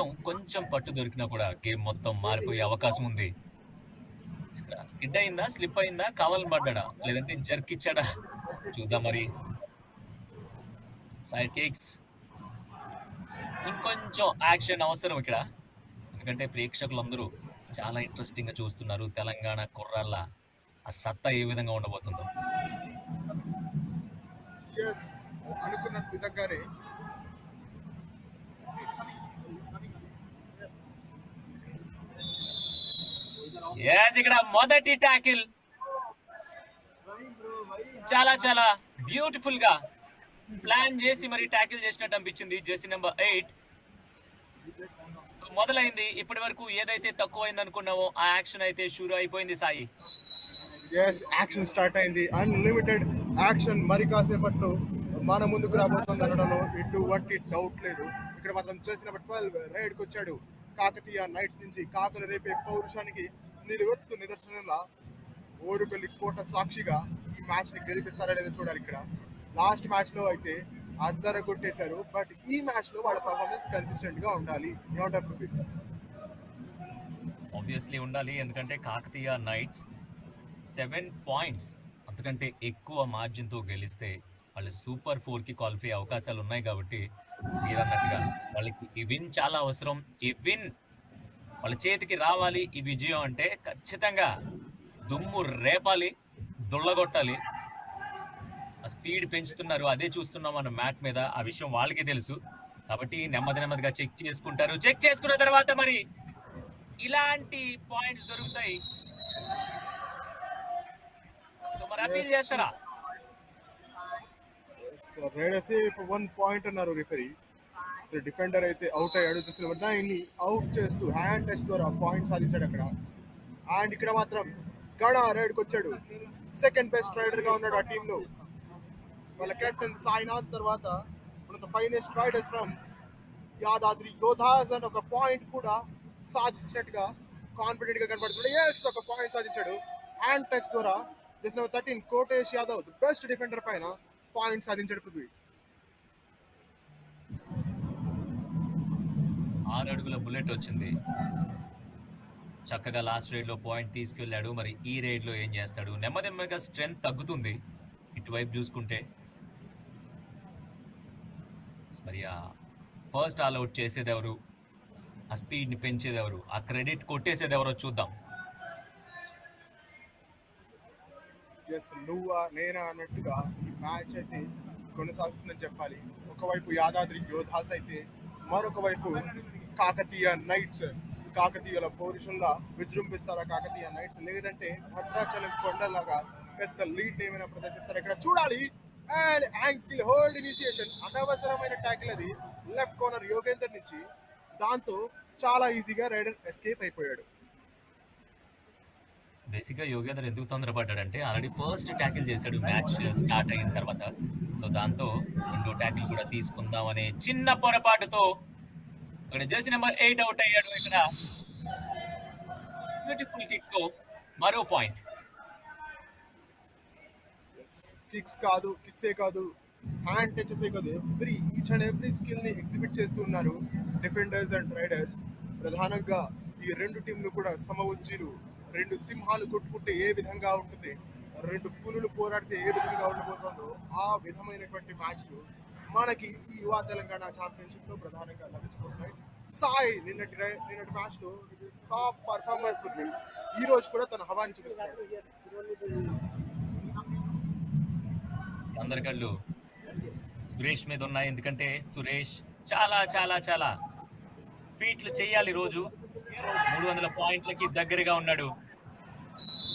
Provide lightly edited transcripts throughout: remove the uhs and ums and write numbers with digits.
ప్రస్తుతం కొంచెం పట్టు దొరికినా కూడా గేమ్ మొత్తం మారిపోయే అవకాశం ఉంది. ఇక్కడ స్కిడ్ అయిందా? స్లిప్ అయిందా? కావాలని పడ్డాడా? లేదంటే జర్క్ ఇచ్చాడా? చూద్దాం మరి. Side kicks. ఇంకొంచెం యాక్షన్ అవసరం ఇక్కడ. ఎందుకంటే ప్రేక్షకులందరూ చాలా ఇంట్రెస్టింగ్‌గా చూస్తున్నారు. తెలంగాణ కుర్రాళ్ళ ఆ సత్తా ఏ విధంగా ఉండబోతుందో. ఎస్ అనుకున్న విధంగానే యెస్ ఇక్కడ మొదటి టాకిల్ చాలా చాలా బ్యూటిఫుల్ గా ప్లాన్ చేసి మరి టాకిల్ చేసినట్టు అనిపించింది. జెర్సీ నెంబర్ 8 మొదలైంది. ఇప్పటి వరకు ఏదైతే తక్కువైంది అనుకున్నామో ఆ యాక్షన్ అయితే షురూ అయిపోయింది సాయి. ఎస్ యాక్షన్ స్టార్ట్ అయింది. అన్లిమిటెడ్ యాక్షన్ మరి కాసేపట్లో మన ముందుకు రాబోతుంది అనడంలో ఎటువంటి డౌట్ లేదు. ఇక్కడ మాత్రం చేసిన 12 రైడ్కి వచ్చాడు. కాకతీయ నైట్స్ నుంచి కాకలు రేపే పౌరుషానికి నిలువెత్తు నిదర్శనంలా ఓరుకల్లి కోట సాక్షిగా ఈ మ్యాచ్ ని గెలిపిస్తారా లేదో చూడాలి. ఇక్కడ లాస్ట్ మ్యాచ్ లో అయితే అద్దర కొట్టేశారు. బట్ ఈ మ్యాచ్ లో వాళ్ళ పర్ఫార్మెన్స్ కన్సిస్టెంట్ గా ఉండాలి. ఏమంటారు పృథ్వీ? ఆబ్వియస్లీ ఉండాలి. ఎందుకంటే కాకతీయ నైట్స్ 7 పాయింట్స్ అంతకంటే ఎక్కువ మార్జిన్‌తో గెలిస్తే వాళ్ళు సూపర్ 4కి క్వాలిఫై అయ్యే అవకాశాలు ఉన్నాయి కాబట్టి మీరన్నట్టుగా వాళ్ళకి ఈ విన్ చాలా అవసరం. ఈ విన్ వాళ్ళ చేతికి రావాలి. ఈ విజయం అంటే ఖచ్చితంగా దుమ్ము రేపాలి, దుల్లగొట్టాలి. ఆ స్పీడ్ పెంచుతున్నారు. అదే చూస్తున్నాం మనం మ్యాట్ మీద. ఆ విషయం వాళ్ళకి తెలుసు. కాబట్టి నెమ్మదిగా చెక్ చేసుకుంటారు. చెక్ చేసుకున్న తర్వాత మరి ఇలాంటి పాయింట్స్ దొరుకుతాయి. సో మరి అపీల్ చేస్తారా? రైడర్స్ 1 పాయింట్ అన్నారు రిఫరీ. డిఫెండర్ అయితే అవుట్ అయ్యాడు. చూసిన ని అవుట్ చేస్తూ హ్యాండ్ టెస్ట్ ద్వారా పాయింట్ సాధించాడు అక్కడ. అండ్ ఇక్కడ మాత్రం గణ రైడ్కి వచ్చాడు. సెకండ్ బెస్ట్ రైడర్ గా ఉన్నాడు ఆ టీమ్ లో. వాళ్ళ కెప్టెన్ సాయినాథ్ తర్వాత one of the finest riders from Yadadri Yoddhas అని ఒక పాయింట్ కూడా సాధించినట్టుగా కాన్ఫిడెంట్ గా కనబడుతున్నాడు. ఎస్ ఒక పాయింట్ సాధించాడు హ్యాండ్ టచ్ ద్వారా. Just number 13 Kotesh Yadav best defender పైన పాయింట్ సాధించాడు పృథ్వీ. 6 అడుగుల బుల్లెట్ వచ్చింది. చక్కగా లాస్ట్ రైడ్ లో పాయింట్ తీసుకెళ్లాడు. మరి ఈ రైడ్ లో ఏం చేస్తాడు? నెమ్మదిగా స్ట్రెంగ్త్ తగ్గుతుంది ఇటువైపు చూసుకుంటే. మరి ఆ ఫస్ట్ ఆల్ అవుట్ చేసేది ఎవరు? ఆ స్పీడ్ ని పెంచేది ఎవరు? ఆ క్రెడిట్ కొట్టేసేది ఎవరో చూద్దాం. ఎస్ నువ్వా నేనా అన్నట్టుగా ఈ మ్యాచ్ అయితే కొనసాగుతుందని చెప్పాలి. ఒకవైపు యాదాద్రి యోధాస్ అయితే మరొక వైపు కాకతీయ నైట్స్. కాకతీయుల పౌరుషంలా విజృంభిస్తారా కాకతీయ నైట్స్, లేదంటే భద్రాచలం కొండలాగా పెద్ద లీడ్ ఏమైనా ప్రదర్శిస్తారా ఇక్కడ చూడాలి. అండ్ యాంకిల్ హోల్డ్ ఇనిషియేషన్ అనవసరమైన ట్యాకిల్ అది లెఫ్ట్ కార్నర్ యోగేందర్ నుంచి. దాంతో చాలా ఈజీగా రైడర్ ఎస్కేప్ అయిపోయాడు. బేసిక్ గా యోగేందర్ ఎందుకు తొందరపడ్డాడంటే ఆల్రెడీ ఫస్ట్ ట్యాకిల్ చేశాడు మ్యాచ్ స్టార్ట్ అయిన తర్వాత. సో దాంతో రెండో ట్యాకిల్ కూడా తీసుకుందాం అనే చిన్న పొరపాటుతో ఇక్కడ జెర్సీ నెంబర్ 8 అవుట్ అయ్యాడు. ఇక్కడ బ్యూటిఫుల్ కిక్ తో మరో పాయింట్. కిక్సే కాదు హ్యాండ్ టచెసే కాదు, ఈచ్ అండ్ ఎవ్రీ స్కిల్ ని ఎగ్జిబిట్ చేస్తూ ఉన్నారు డిఫెండర్స్ అండ్ రైడర్స్. ప్రధానంగా ఈ రెండు టీంలు కూడా సమవుజ్జీలు. రెండు సింహాలు కొట్టుకుంటే ఏ విధంగా ఉంటుంది, రెండు పులులు పోరాడితే ఏ విధంగా ఉండబోతుందో ఆ విధమైనటువంటి మ్యాచ్లు మనకి ఈ యువ తెలంగాణ ఛాంపియన్షిప్ లో ప్రధానంగా లభించబోతున్నాయి. సాయి నిన్నటి మ్యాచ్ లో టాప్ పర్ఫార్మర్ పృథ్వీ ఈ రోజు కూడా తన హవాని చూపిస్తున్నాడు. అందరి కళ్ళు సురేష్ మీద ఉన్నాయి. ఎందుకంటే సురేష్ చాలా చాలా చాలా ఫీట్లు చేయాలి రోజు. 300 పాయింట్లకి దగ్గరగా ఉన్నాడు.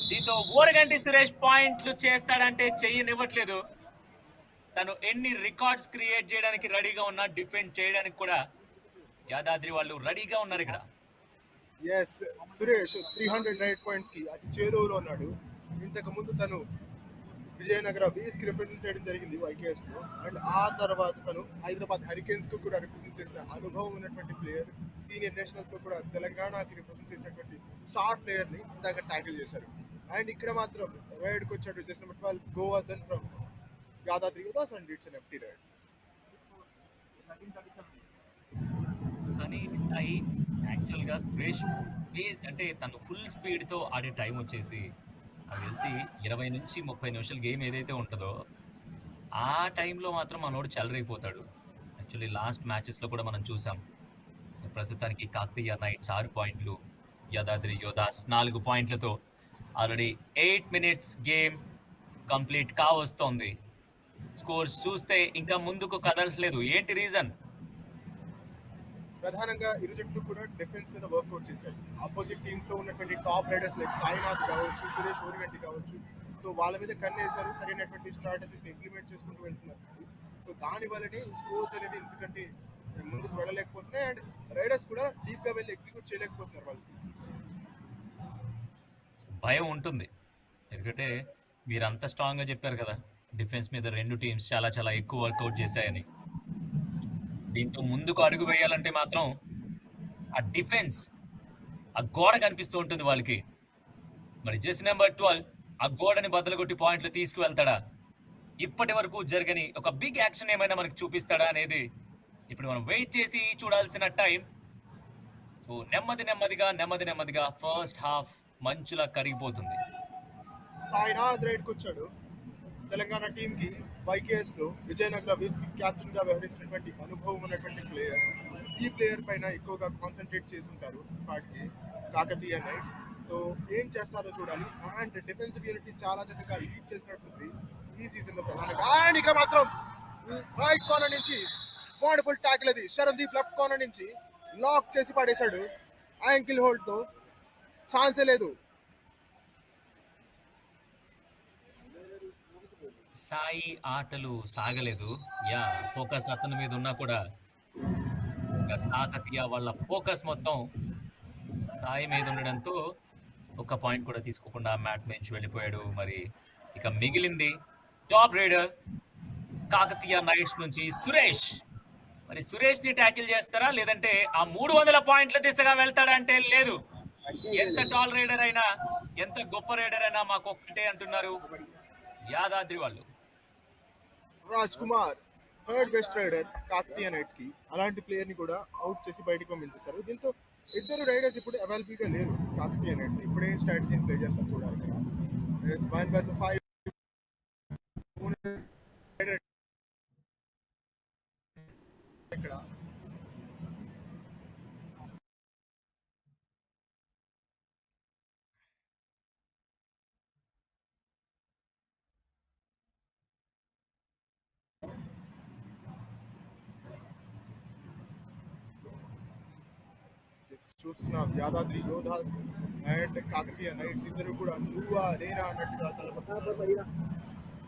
దీంతో ఓరగంటి సురేష్ పాయింట్లు చేస్తాడంటే చెయ్యనివ్వట్లేదు. తను ఎన్ని రికార్డ్స్ క్రియేట్ చేయడానికి రెడీగా ఉన్నా, డిఫెండ్ చేయడానికి కూడా యాదాద్రి వాళ్ళు రెడీగా ఉన్నారు ఇక్కడ. ఎస్ సురేష్ 308 పాయింట్స్ కి అతి చేరువలో ఉన్నాడు. ఇంతకు ముందు తను విజయనగర వీస్ కి రిప్రజెంట్ చేయడం జరిగింది వైకేఎస్ లో. అండ్ ఆ తర్వాత తను హైదరాబాద్ హరికేన్స్ కు కూడా రిప్రజెంట్ చేసిన అనుభవం ఉన్నటువంటి ప్లేయర్. సీనియర్ నేషనల్స్ లో కూడా తెలంగాణకి రిప్రజెంట్ చేసినటువంటి స్టార్ ప్లేయర్ ని ఇందాక ట్యాకిల్ చేశారు. అండ్ ఇక్కడ మాత్రం రైడ్ కి వచ్చాడు just number 12 Govardhan from Yadadri Yodhas and it's an empty raid. కానీ సాయి యాక్చువల్‌గా సురేష్ పేస్ అంటే తను ఫుల్ స్పీడ్‌తో ఆడే టైం వచ్చేసి నాకు తెలిసి 20-30 నిమిషాలు గేమ్ ఏదైతే ఉంటదో, ఆ టైంలో మాత్రం మనోడు చెలరేగిపోతాడు. యాక్చువల్లీ లాస్ట్ మ్యాచెస్‌లో కూడా మనం చూసాం. ప్రస్తుతానికి కాకతీయ నైట్స్ 6 పాయింట్లు, యాదాద్రి యోధాస్ 4 పాయింట్లతో ఆల్రెడీ 8 మినిట్స్ గేమ్ కంప్లీట్ కావస్తోంది. స్కోర్స్ చూస్తే ఇంకా ముందుకు కదలట్లేదు. ఏంటి రీజన్? ప్రధానంగా ఇరు జట్లు కూడా డిఫెన్స్ మీద వర్కౌట్ చేశాయి. ఆపోజిట్ టీమ్స్ లో ఉన్నటువంటి టాప్ రైడర్స్ లైక్ సాయినాథ్ కావచ్చు, సురేష్ ఓరిగంటి కావచ్చు, సో వాళ్ళ మీద కన్నేశారు. సరైనటువంటి స్ట్రాటజీస్ ని ఇంప్లిమెంట్ చేసుకుంటూ వెళ్తున్నారు. సో దాని వల్లనే స్కోర్స్ అనేవి ఎందుకంటే ముందుకు వెళ్ళలేకపోతున్నాయి. అండ్ రైడర్స్ కూడా డీప్ గా వెళ్ళి ఎగ్జిక్యూట్ చేయలేకపోతున్నారు వాళ్ళ స్కిల్స్. భయం ఉంటుంది. ఎందుకంటే మీరంత స్ట్రాంగ్‌గా చెప్పారు కదా! డిఫెన్స్ మీద 2 టీమ్స్ చాలా చాలా ఎక్కువ వర్కౌట్ చేశాయని. దీంతో ముందుకు అడుగు వేయాలంటే మాత్రం ఆ డిఫెన్స్, ఆ గోడ కనిపిస్తూ ఉంటుంది వాళ్ళకి. మరి జెర్సీ నంబర్ 12 ఆ గోడని బద్దలుగొట్టి పాయింట్లు తీసుకువెళ్తాడా? ఇప్పటి వరకు జరగని ఒక బిగ్ యాక్షన్ ఏమైనా మనకు చూపిస్తాడా అనేది ఇప్పుడు మనం వెయిట్ చేసి చూడాల్సిన టైం. సో నెమ్మదిగా ఫస్ట్ హాఫ్ మంచులా కరిగిపోతుంది. సాయినాథ్ రైడ్కి వచ్చాడు. తెలంగాణ టీమ్ కి వైకేఎస్ లో విజయనగర వీవ్స్ కి కెప్టెన్ గా వ్యవహరించినటువంటి అనుభవం ఉన్నటువంటి ప్లేయర్. ఈ ప్లేయర్ పైన ఎక్కువగా కాన్సన్ట్రేట్ చేసి ఉంటారు వాటికి కాకతీయ నైట్స్. సో ఏం చేస్తారో చూడాలి. అండ్ డిఫెన్సివ్ యూనిట్ చాలా చక్కగా లీడ్ చేసినట్టుంది ఈ సీజన్ లో ప్రధానంగా. అండ్ ఇక్కడ మాత్రం రైట్ కార్నర్ నుంచి వండర్ఫుల్ ట్యాకిల్ అది. శరణ్దీప్ లెఫ్ట్ కార్నర్ నుంచి లాక్ చేసి పడేశాడు. యాంకిల్ హోల్డ్ తో ఛాన్సే లేదు. సాయి ఆటలు సాగలేదు. ఫోకస్ అతని మీద ఉన్నా కూడా ఇంకా కాకతీయ వాళ్ళ ఫోకస్ మొత్తం సాయి మీద ఉండడంతో ఒక్క పాయింట్ కూడా తీసుకోకుండా మ్యాట్ నుంచి వెళ్ళిపోయాడు. మరి ఇక మిగిలింది టాప్ రైడర్ కాకతీయ నైట్స్ నుంచి సురేష్. మరి సురేష్ ని ట్యాకిల్ చేస్తారా లేదంటే ఆ 300 పాయింట్ల దిశగా వెళ్తాడా అంటే లేదు. ఎంత టాల్ రైడర్ అయినా, ఎంత గొప్ప రైడర్ అయినా మాకు ఒక్కటే అంటున్నారు యాదాద్రి వాళ్ళు. Raj Kumar third best raider Kakatiya nights కి. అలాంటి ప్లేయర్ ని కూడా అవుట్ చేసి బయటకు పంపించేశారు. దీంతో ఇద్దరు రైడర్స్ ఇప్పుడు అవైలబుల్ గా లేరు కాకతీయ నైట్స్ కి. ఇప్పుడు ఏం స్ట్రాటజీని ప్లే చేస్తారు చూడాలి. ఇక్కడ చూస్తున్నాం యాదాద్రి యోధాస్ అండ్ కాకతీయ నైట్స్ ఇద్దరు కూడా నువ్వా నేనా అన్నట్టుగా తలపడుతున్నారు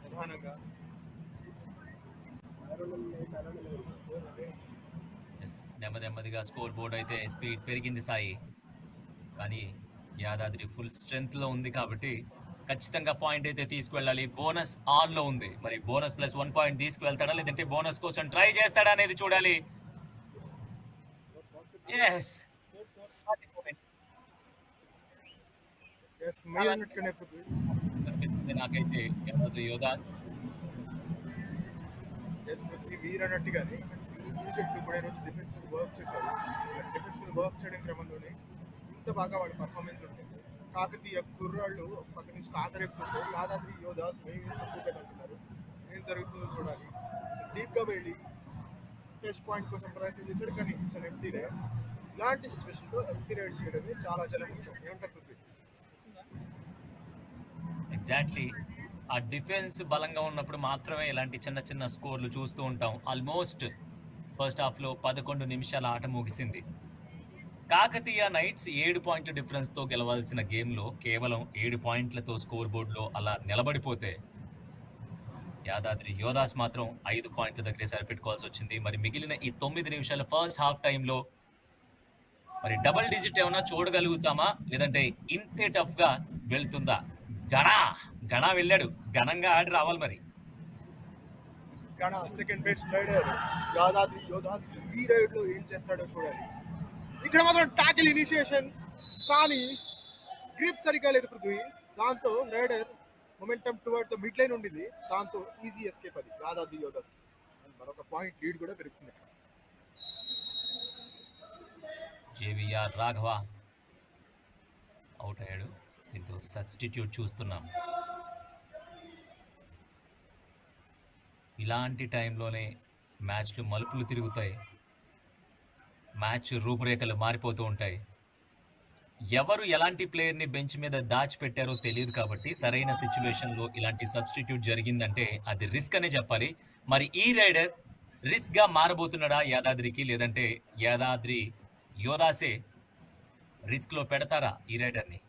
ప్రధానంగా. నెమ్మదిగా స్కోర్ బోర్డ్ అయితే స్పీడ్ పెరిగింది సాయి. కానీ యాదాద్రి ఫుల్ స్ట్రెంగ్త్ లో ఉంది కాబట్టి ఖచ్చితంగా పాయింట్ అయితే తీసుకువెళ్ళాలి. బోనస్ ఆన్ లో ఉంది. మరి బోనస్ ప్లస్ 1 పాయింట్ తీసుకువెళ్తాడా లేదంటే బోనస్ కోసం ట్రై చేస్తాడా అనేది చూడాలి. ఎస్ మీరు అన్నట్టుగానే కనిపిస్తుంది నాకైతే యాదాద్రి యోధా. పృథ్వీ మీరు అన్నట్టుగానే ఈ జట్టు కూడా ఈరోజు డిఫెన్స్ మీద వర్క్ చేశారు. డిఫెన్స్ మీద వర్క్ చేయడం క్రమంలోనే ఇంత బాగా వాడి పర్ఫార్మెన్స్ ఉంటుంది. కాకతీయ కుర్రాళ్ళు పక్క నుంచి కాకరేపుతుంటే యాదాద్రి యోధాస్ మేము తక్కువ కదా అంటున్నారు. ఏం జరుగుతుందో చూడాలి. డీప్ గా వెళ్ళి టెస్ట్ పాయింట్ కోసం ప్రయత్నం చేశాడు కానీ ఇట్స్ అన్ ఎంప్టీ రైడ్. ఇలాంటి సిచ్యువేషన్ లో ఎంప్టీ రైడ్స్ చేయడమే చాలా చాలా ముఖ్యం. ఏమంటారు పృథ్వీ? ఎగ్జాక్ట్లీ. ఆ డిఫెన్స్ బలంగా ఉన్నప్పుడు మాత్రమే ఇలాంటి చిన్న చిన్న స్కోర్లు చూస్తూ ఉంటాం. ఆల్మోస్ట్ ఫస్ట్ హాఫ్ లో 11 నిమిషాల ఆట ముగిసింది. కాకతీయ నైట్స్ 7 పాయింట్ల డిఫరెన్స్ తో గెలవాల్సిన గేమ్ లో కేవలం 7 పాయింట్లతో స్కోర్ బోర్డ్ లో అలా నిలబడిపోతే యాదాద్రి యోధాస్ మాత్రం 5 పాయింట్ల దగ్గరే సరిపెట్టుకోవాల్సి వచ్చింది. మరి మిగిలిన ఈ 9 నిమిషాల ఫస్ట్ హాఫ్ టైంలో మరి డబుల్ డిజిట్ ఏమన్నా చూడగలుగుతామా లేదంటే ఇంతే టఫ్ గా వెళ్తుందా? గణా వెళ్ళాడు. ఘనంగా ఆడి రావాలి మరి. Gana second best raider Yadadri Yodhas ఈ రైడ్ లో ఏం చేస్తాడో చూడాలి. ఇక్కడ మాత్రం టాకిల్ ఇనిషియేషన్ కానీ గ్రిప్ సరిగా లేదు పృథ్వీ. దాంతో raider momentum towards the mid line ఉండింది. దాంతో ఈజీ ఎస్కేప్ అది యాదాద్రి యోధాస్. మరొక పాయింట్ లీడ్ కూడా పెరుగుతుంది. జేవిఆర్ రాఘవ అవుట్ అయ్యాడు. దీంతో సబ్స్టిట్యూట్ చూస్తున్నాం. ఇలాంటి టైంలోనే మ్యాచ్లు మలుపులు తిరుగుతాయి. మ్యాచ్ రూపురేఖలు మారిపోతూ ఉంటాయి. ఎవరు ఎలాంటి ప్లేయర్‌ని బెంచ్ మీద దాచిపెట్టారో తెలీదు కాబట్టి సరైన సిట్యుయేషన్‌లో ఇలాంటి సబ్స్టిట్యూట్ జరిగిందంటే అది రిస్క్ అనే చెప్పాలి. మరి ఈ రైడర్ రిస్క్‌గా మారబోతున్నాడా యాదాద్రికి? లేదంటే యాదాద్రి యోధాసే రిస్క్‌లో పెడతారా ఈ రైడర్‌ని?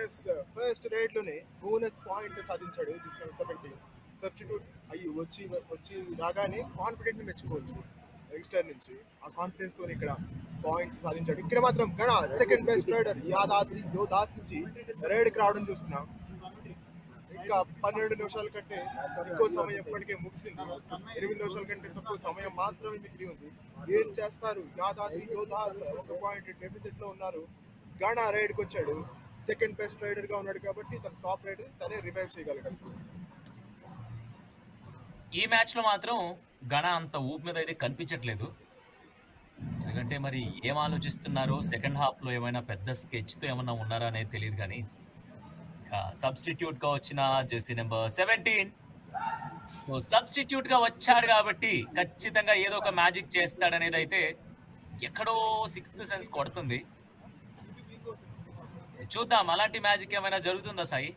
ఎస్ ఫస్ట్ రైడ్ లోనే బోనస్ పాయింట్ సాధించాడు జిస్కన్ 17. సబ్స్టిట్యూట్ అయ్యి వచ్చి రాగానే కాన్ఫిడెంట్ ని మెచ్చుకోవచ్చు యంగ్స్టర్ నుంచి. ఆ కాన్ఫిడెన్స్ తో ఇక్కడ పాయింట్స్ సాధించాడు. ఇక్కడ మాత్రం Gana second best raider Yadadri Yodhas నుంచి రైడ్ కి రావడం చూస్తున్నాం. ఇంకా 12 నిమిషాల కంటే ఎక్కువ సమయం ఇప్పటికే ముగిసింది. 8 నిమిషాల కంటే తక్కువ సమయం మాత్రమే మిగిలి ఉంది. ఏం చేస్తారు యాదాద్రి యోధాస్? ఒక పాయింట్ డెఫిసిట్ లో ఉన్నారు. గణ రైడ్ కి వచ్చాడు. సెకండ్ బెస్ట్ రైడర్ గా ఉన్నాడు కాబట్టి తన టాప్ రైడర్ తనే రివైవ్ చేయగలగాలి. ఈ మ్యాచ్‌లో మాత్రం గణ అంత ఊపు మీద అయితే కనిపించట్లేదు. ఎందుకంటే మరి ఏం ఆలోచిస్తున్నారో సెకండ్ హాఫ్‌లో ఏమైనా పెద్ద స్కెచ్‌తో ఏమన్నా ఉన్నారా అనేది తెలీదు గానీ, ఇక సబ్స్టిట్యూట్‌గా వచ్చిన జెర్సీ నంబర్ 17 సో సబ్స్టిట్యూట్‌గా వచ్చాడు కాబట్టి ఖచ్చితంగా ఏదో ఒక మ్యాజిక్ చేస్తాడనేదైతే ఎక్కడో సిక్స్త్ సెన్స్ కొడుతుంది. చూద్దాం అలాంటి మ్యాజిక్ ఏమైనా జరుగుతుందా సాయి?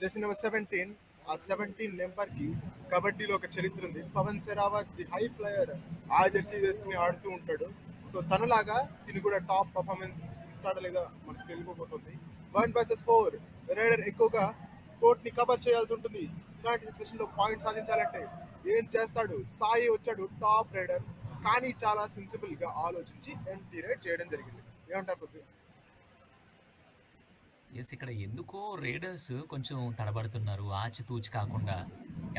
జెర్సీ నెంబర్ 17, ఆ 17 నెంబర్ కి కబడ్డీలో ఒక చరిత్ర ఉంది. Pawan Sehrawat the high player ఆ జెర్సీ వేసుకుని ఆడుతూ ఉంటాడు. సో తనలాగా దీన్ని కూడా టాప్ పర్ఫార్మెన్స్ ఇస్తాడా లేదా మనకు తెలియకపోతుంది. 1 vs 4 రైడర్ ఎక్కువగా కోర్ట్ ని కవర్ చేయాల్సి ఉంటుంది. ఇలాంటి సిచ్యువేషన్ లో పాయింట్ సాధించాలంటే ఏం చేస్తాడు? సాయి వచ్చాడు టాప్ రైడర్, కానీ చాలా సెన్సిబుల్ గా ఆలోచించి ఎంటీ రైడ్ చేయడం జరిగింది. ఏమంటారు పృథ్వీ? యెస్. ఇక్కడ ఎందుకో రేడర్స్ కొంచెం తడబడుతున్నారు. ఆచితూచి కాకుండా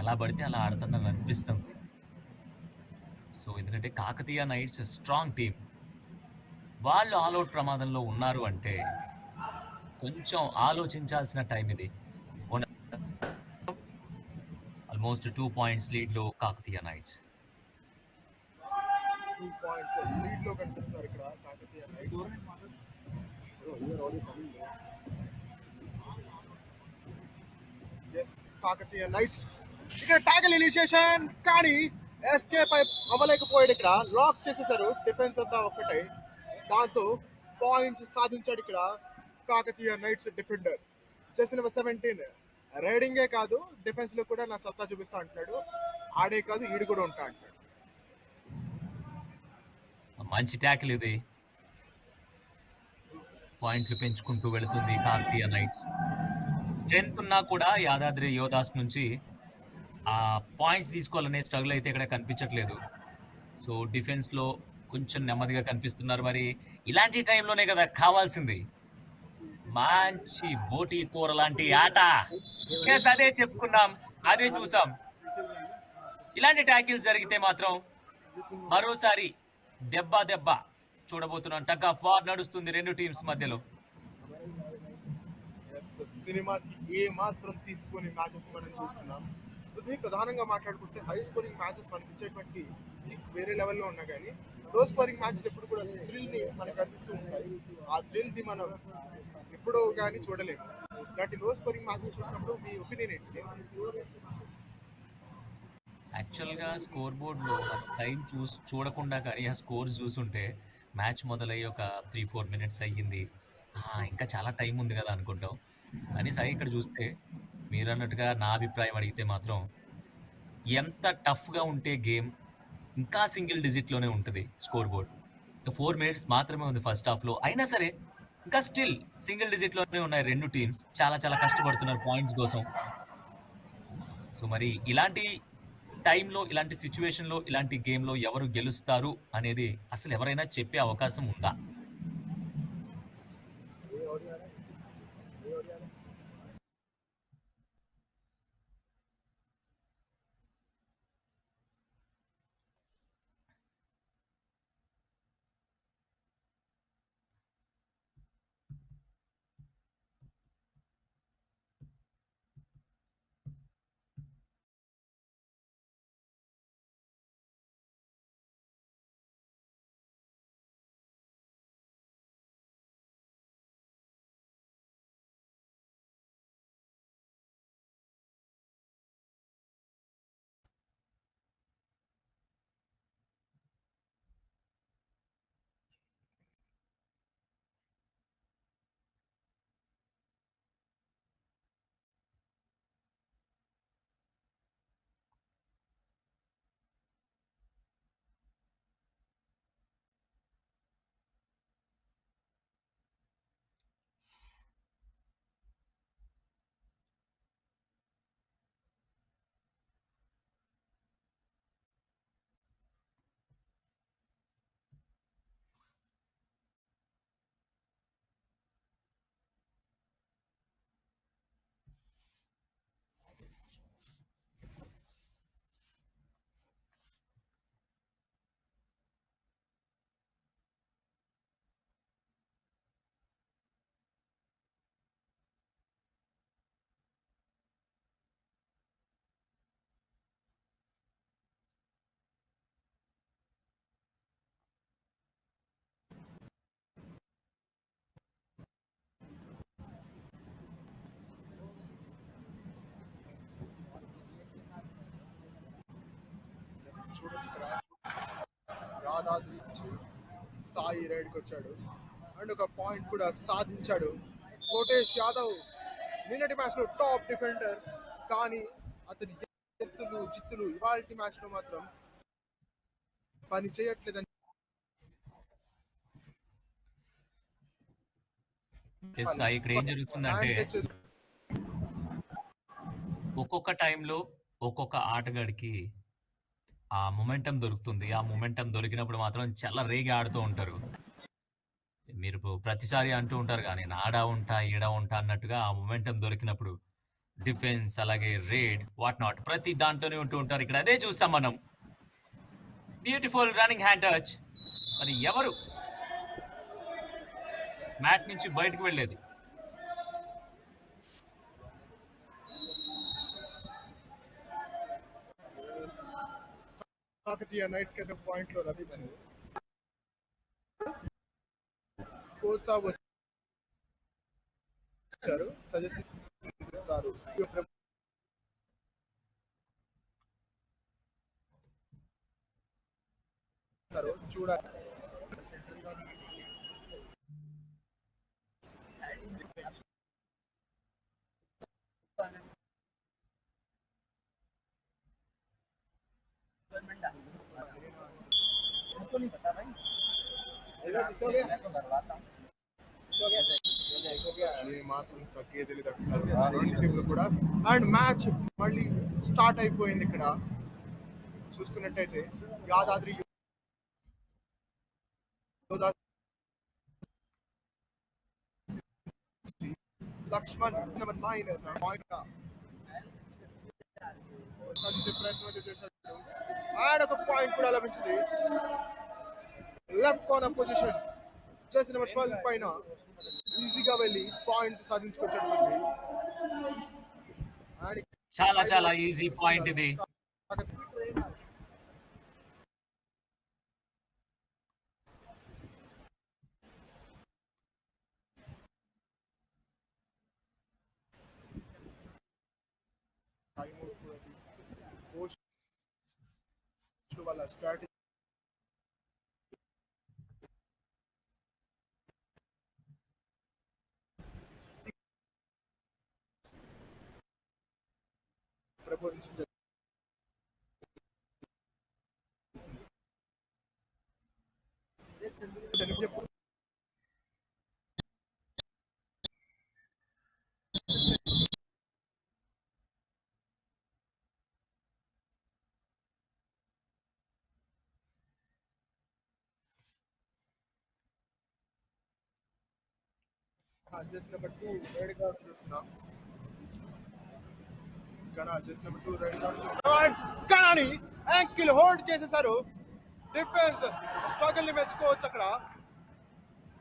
ఎలా పడితే అలా ఆడుతున్నారు అనిపిస్తుంది. సో ఎందుకంటే కాకతీయ నైట్స్ స్ట్రాంగ్ టీమ్. వాళ్ళు ఆల్ ఔట్ ప్రమాదంలో ఉన్నారు అంటే కొంచెం ఆలోచించాల్సిన టైం ఇది. ఆల్మోస్ట్ 2 పాయింట్స్ లీడ్‌లో కాకతీయ నైట్స్. 2 పాయింట్స్ లీడ్ లో కనిపిస్తున్నారు ఇక్కడ Kakatiya Knights. Yes Kakatiya Knights ఇక్కడ టాగల్ ఇనిషియేషన్, కానీ ఎస్కేప్ అవ్వలేకపోయాడు. ఇక్కడ లాక్ చేసేసారు డిఫెన్స్ అంతా ఒక్కటే. దాంతో పాయింట్ సాధించాడు ఇక్కడ Kakatiya nights defender chess number 17. రైడింగే కాదు డిఫెన్స్ లో కూడా నా సత్తా చూపిస్తా అంటున్నాడు. ఆడే కాదు ఈడు కూడా ఉంటా అంటాడు. మంచి ట్యాకిల్ ఇది. పాయింట్లు పెంచుకుంటూ వెళుతుంది కాకతీయ నైట్స్. స్ట్రెంత్ ఉన్నా కూడా యాదాద్రి యోధాస్ నుంచి ఆ పాయింట్స్ తీసుకోవాలనే స్ట్రగుల్ అయితే ఇక్కడ కనిపించట్లేదు. సో డిఫెన్స్‌లో కొంచెం నెమ్మదిగా కనిపిస్తున్నారు. మరి ఇలాంటి టైంలోనే కదా కావాల్సింది. మంచి బోటి కూర లాంటి ఆట. యెస్ అదే చెప్పుకున్నాం. అదే చూసాం. ఇలాంటి టాకిల్స్ జరిగితే మాత్రం మరోసారి దెబ్బ చూడబోతున్నాం. టగ్ ఆఫ్ వార్ నడుస్తుంది 2 టీమ్స్ మధ్యలో. ఎస్ సినిమాకి ఏ మాత్రం తీసుకొని మ్యాచెస్ మనం చూస్తున్నాం. ఇది ప్రధానంగా మాట్లాడుకుంటే హై స్కోరింగ్ మ్యాచెస్ మనకి ఇచ్చేటువంటి వేరే లెవెల్లో ఉన్నా కానీ లో స్కోరింగ్ మ్యాచెస్ ఎప్పుడు కూడా థ్రిల్ ని మనకు అందిస్తూ ఉంటాయి. ఆ థ్రిల్ ని మనం ఎప్పుడో కానీ చూడలేము. ఇలాంటి లో స్కోరింగ్ మ్యాచెస్ చూసినప్పుడు మీ ఒపీనియన్ ఏంటి? యాక్చువల్‌గా స్కోర్ బోర్డ్‌లో మనం టైం చూడకుండా కానీ ఆ స్కోర్స్ చూసుంటే మ్యాచ్ మొదలయ్యి ఒక 3, 4 మినిట్స్ అయ్యింది. ఇంకా చాలా టైం ఉంది కదా అనుకుంటాం. కానీ సాయి ఇక్కడ చూస్తే మీరన్నట్టుగా నా అభిప్రాయం అడిగితే మాత్రం ఎంత టఫ్‌గా ఉంటే గేమ్ ఇంకా సింగిల్ డిజిట్‌లోనే ఉంటది స్కోర్ బోర్డ్. ఇంకా 4 మినిట్స్ మాత్రమే ఉంది ఫస్ట్ హాఫ్‌లో. అయినా సరే ఇంకా స్టిల్ సింగిల్ డిజిట్‌లోనే ఉన్నాయి 2 టీమ్స్. చాలా కష్టపడుతున్నారు పాయింట్స్ కోసం. సో మరి ఇలాంటి టైంలో, ఇలాంటి సిట్యుయేషన్‌లో, ఇలాంటి గేమ్‌లో ఎవరు గెలుస్తారు అనేది అసలు ఎవరైనా చెప్పే అవకాశం ఉందా? చూడొచ్చు ఇక్కడ యాదాద్రి నుంచి సాయి రైడ్కి వచ్చాడు అండ్ ఒక పాయింట్ కూడా సాధించాడు. కోటేష్ యాదవ్ నిన్నటి మ్యాచ్ లో టాప్ డిఫెండర్, కానీ అతని ఎత్తులు చిత్తులు ఇవాల్టి మ్యాచ్ లో మాత్రం పని చేయట్లేదని ఇక్కడ ఏం జరుగుతుందంటే ఒక్కొక్క టైంలో ఒక్కొక్క ఆటగాడికి ఆ మొమెంటం దొరుకుతుంది. ఆ మొమెంటం దొరికినప్పుడు మాత్రం చాలా రేగి ఆడుతూ ఉంటారు. మీరు ప్రతిసారి అంటూ ఉంటారు కానీ ఆడా ఉంటా ఈడ ఉంటా అన్నట్టుగా ఆ మొమెంటం దొరికినప్పుడు డిఫెన్స్ అలాగే రేడ్ వాట్ నాట్ ప్రతి దాంట్లోనే ఉంటూ ఉంటారు. ఇక్కడ అదే చూసాం మనం. Beautiful running hand touch. మరి ఎవరు మ్యాట్ నుంచి బయటకు వెళ్ళేది? కాకతీయ నైట్స్ కి ఒక పాయింట్ లో లభించింది. కోచ్ సాబ్ వచ్చారు, సజెషన్స్ ఇస్తారు. చూడాలి మాత్రం తగ్గేది రెండు టీంలు కూడా. అండ్ మ్యాచ్ మళ్ళీ స్టార్ట్ అయిపోయింది. ఇక్కడ చూసుకున్నట్టయితే యాదాద్రి లక్ష్మణ్ నెంబర్ 9 పాయింట్ సాధించే ప్రయత్నం అయితే చేశాడు. అండ్ ఒక పాయింట్ కూడా లభించింది. లెఫ్ట్ కార్నర్ పొజిషన్ చేసిన నెంబర్ 12 పైన ఈజీగా వెళ్ళి పాయింట్ సాధించుకొచ్చాడు. చాలా చాలా ఈజీ పాయింట్ ఇది. వాళ్ళ స్ట్రాటజీ ప్రబోధించింది. చేసినప్పుడు రెడ్ కార్డ్ చూస్తున్నాం. చేసినప్పుడు రెడ్ కార్డ్ చూస్తున్నాం. కానీ యాంకిల్ హోల్డ్ చేసేసారు. డిఫెన్స్ స్ట్రగల్ ని మెచ్చుకోవచ్చు అక్కడ.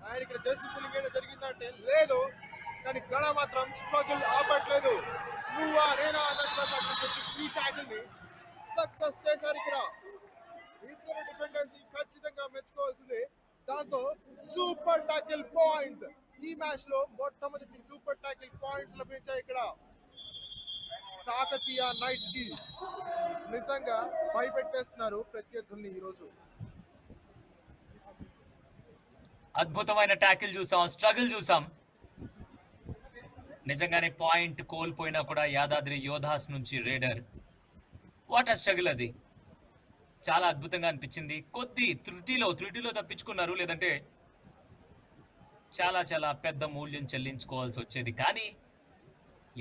ఆయన ఇక్కడ జెర్సీ పుల్లింగ్ ఏమైనా జరిగిందంటే లేదు, కానీ గణ మాత్రం స్ట్రగుల్ ఆపట్లేదు. నువ్వా నేనా అన్నట్టు ఫ్రీ ట్యాకిల్ ని సక్సెస్ చేశారు. ఇక్కడ ఇద్దరు డిఫెండర్స్ ని ఖచ్చితంగా మెచ్చుకోవాల్సిందే. దాంతో సూపర్ టాకిల్ పాయింట్స్ ఈ మ్యాచ్ లో మొట్టమొదటి సూపర్ టాకిల్ పాయింట్స్ లభించాయి. ఇక్కడ కాకతీయ నైట్స్ కి నిజంగా భయపెట్టేస్తున్నారు ప్రత్యర్థుల్ని ఈరోజు. అద్భుతమైన టాకిల్ చూసాం, స్ట్రగుల్ చూసాం. నిజంగానే పాయింట్ కోల్పోయినా కూడా యాదాద్రి యోధాస్ నుంచి రేడర్ వాట్ ఆ స్ట్రగుల్. అది చాలా అద్భుతంగా అనిపించింది. కొద్ది త్రుటిలో తప్పించుకున్నారు, లేదంటే చాలా చాలా పెద్ద మూల్యం చెల్లించుకోవాల్సి వచ్చేది. కానీ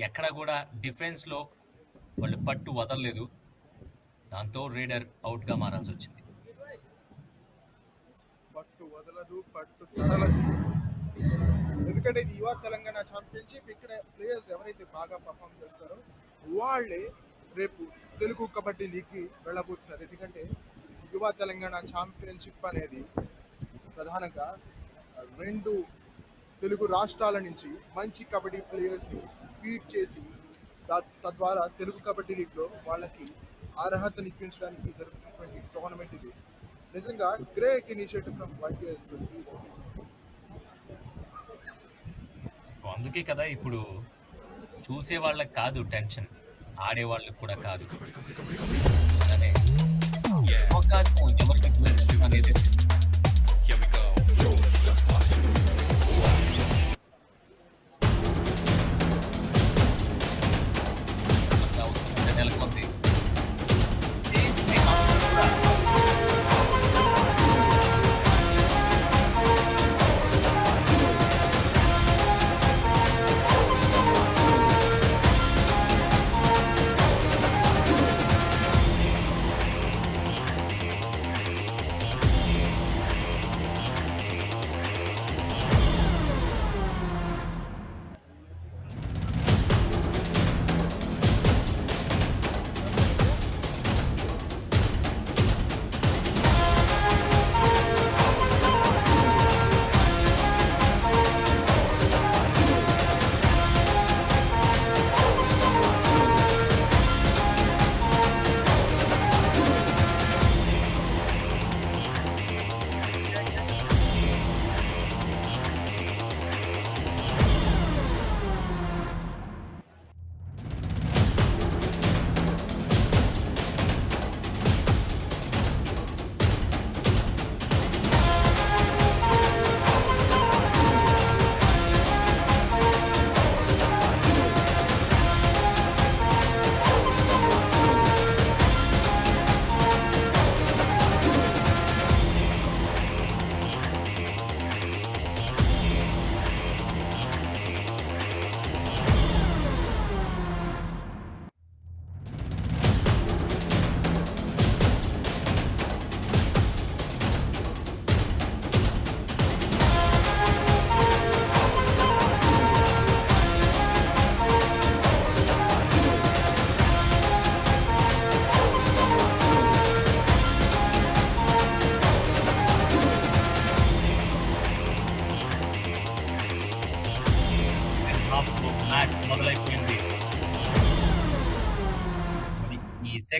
ఎక్కడ కూడా డిఫెన్స్లో వాళ్ళు పట్టు వదలలేదు. దాంతో రేడర్ అవుట్గా మారాల్సి వచ్చింది. పట్టు వదలదు, పట్టు సడలదు. ఎందుకంటే ఇది యువ తెలంగాణ ఛాంపియన్షిప్. ఇక్కడ ప్లేయర్స్ ఎవరైతే బాగా పర్ఫామ్ చేస్తారో వాళ్ళే రేపు తెలుగు కబడ్డీ లీగ్కి వెళ్ళబోతున్నారు. ఎందుకంటే యువ తెలంగాణ ఛాంపియన్షిప్ అనేది ప్రధానంగా రెండు తెలుగు రాష్ట్రాల నుంచి మంచి కబడ్డీ ప్లేయర్స్ని ఫీడ్ చేసి తద్వారా తెలుగు కబడ్డీ లీగ్లో వాళ్ళకి అర్హతని ఇప్పించడానికి జరుగుతున్నటువంటి టోర్నమెంట్ ఇది. నిజంగా గ్రేట్ ఇనిషియేటివ్ ఫ్రమ్ వైకేఎస్. అందుకే కదా ఇప్పుడు చూసే వాళ్ళకి కాదు టెన్షన్, ఆడే వాళ్ళకి కూడా కాదు.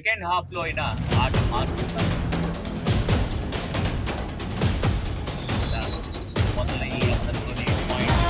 సెకండ్ హాఫ్ లో అయినా ఆట మారుతుంటారు. మొదలయ్యి అందరితోనే పాయింట్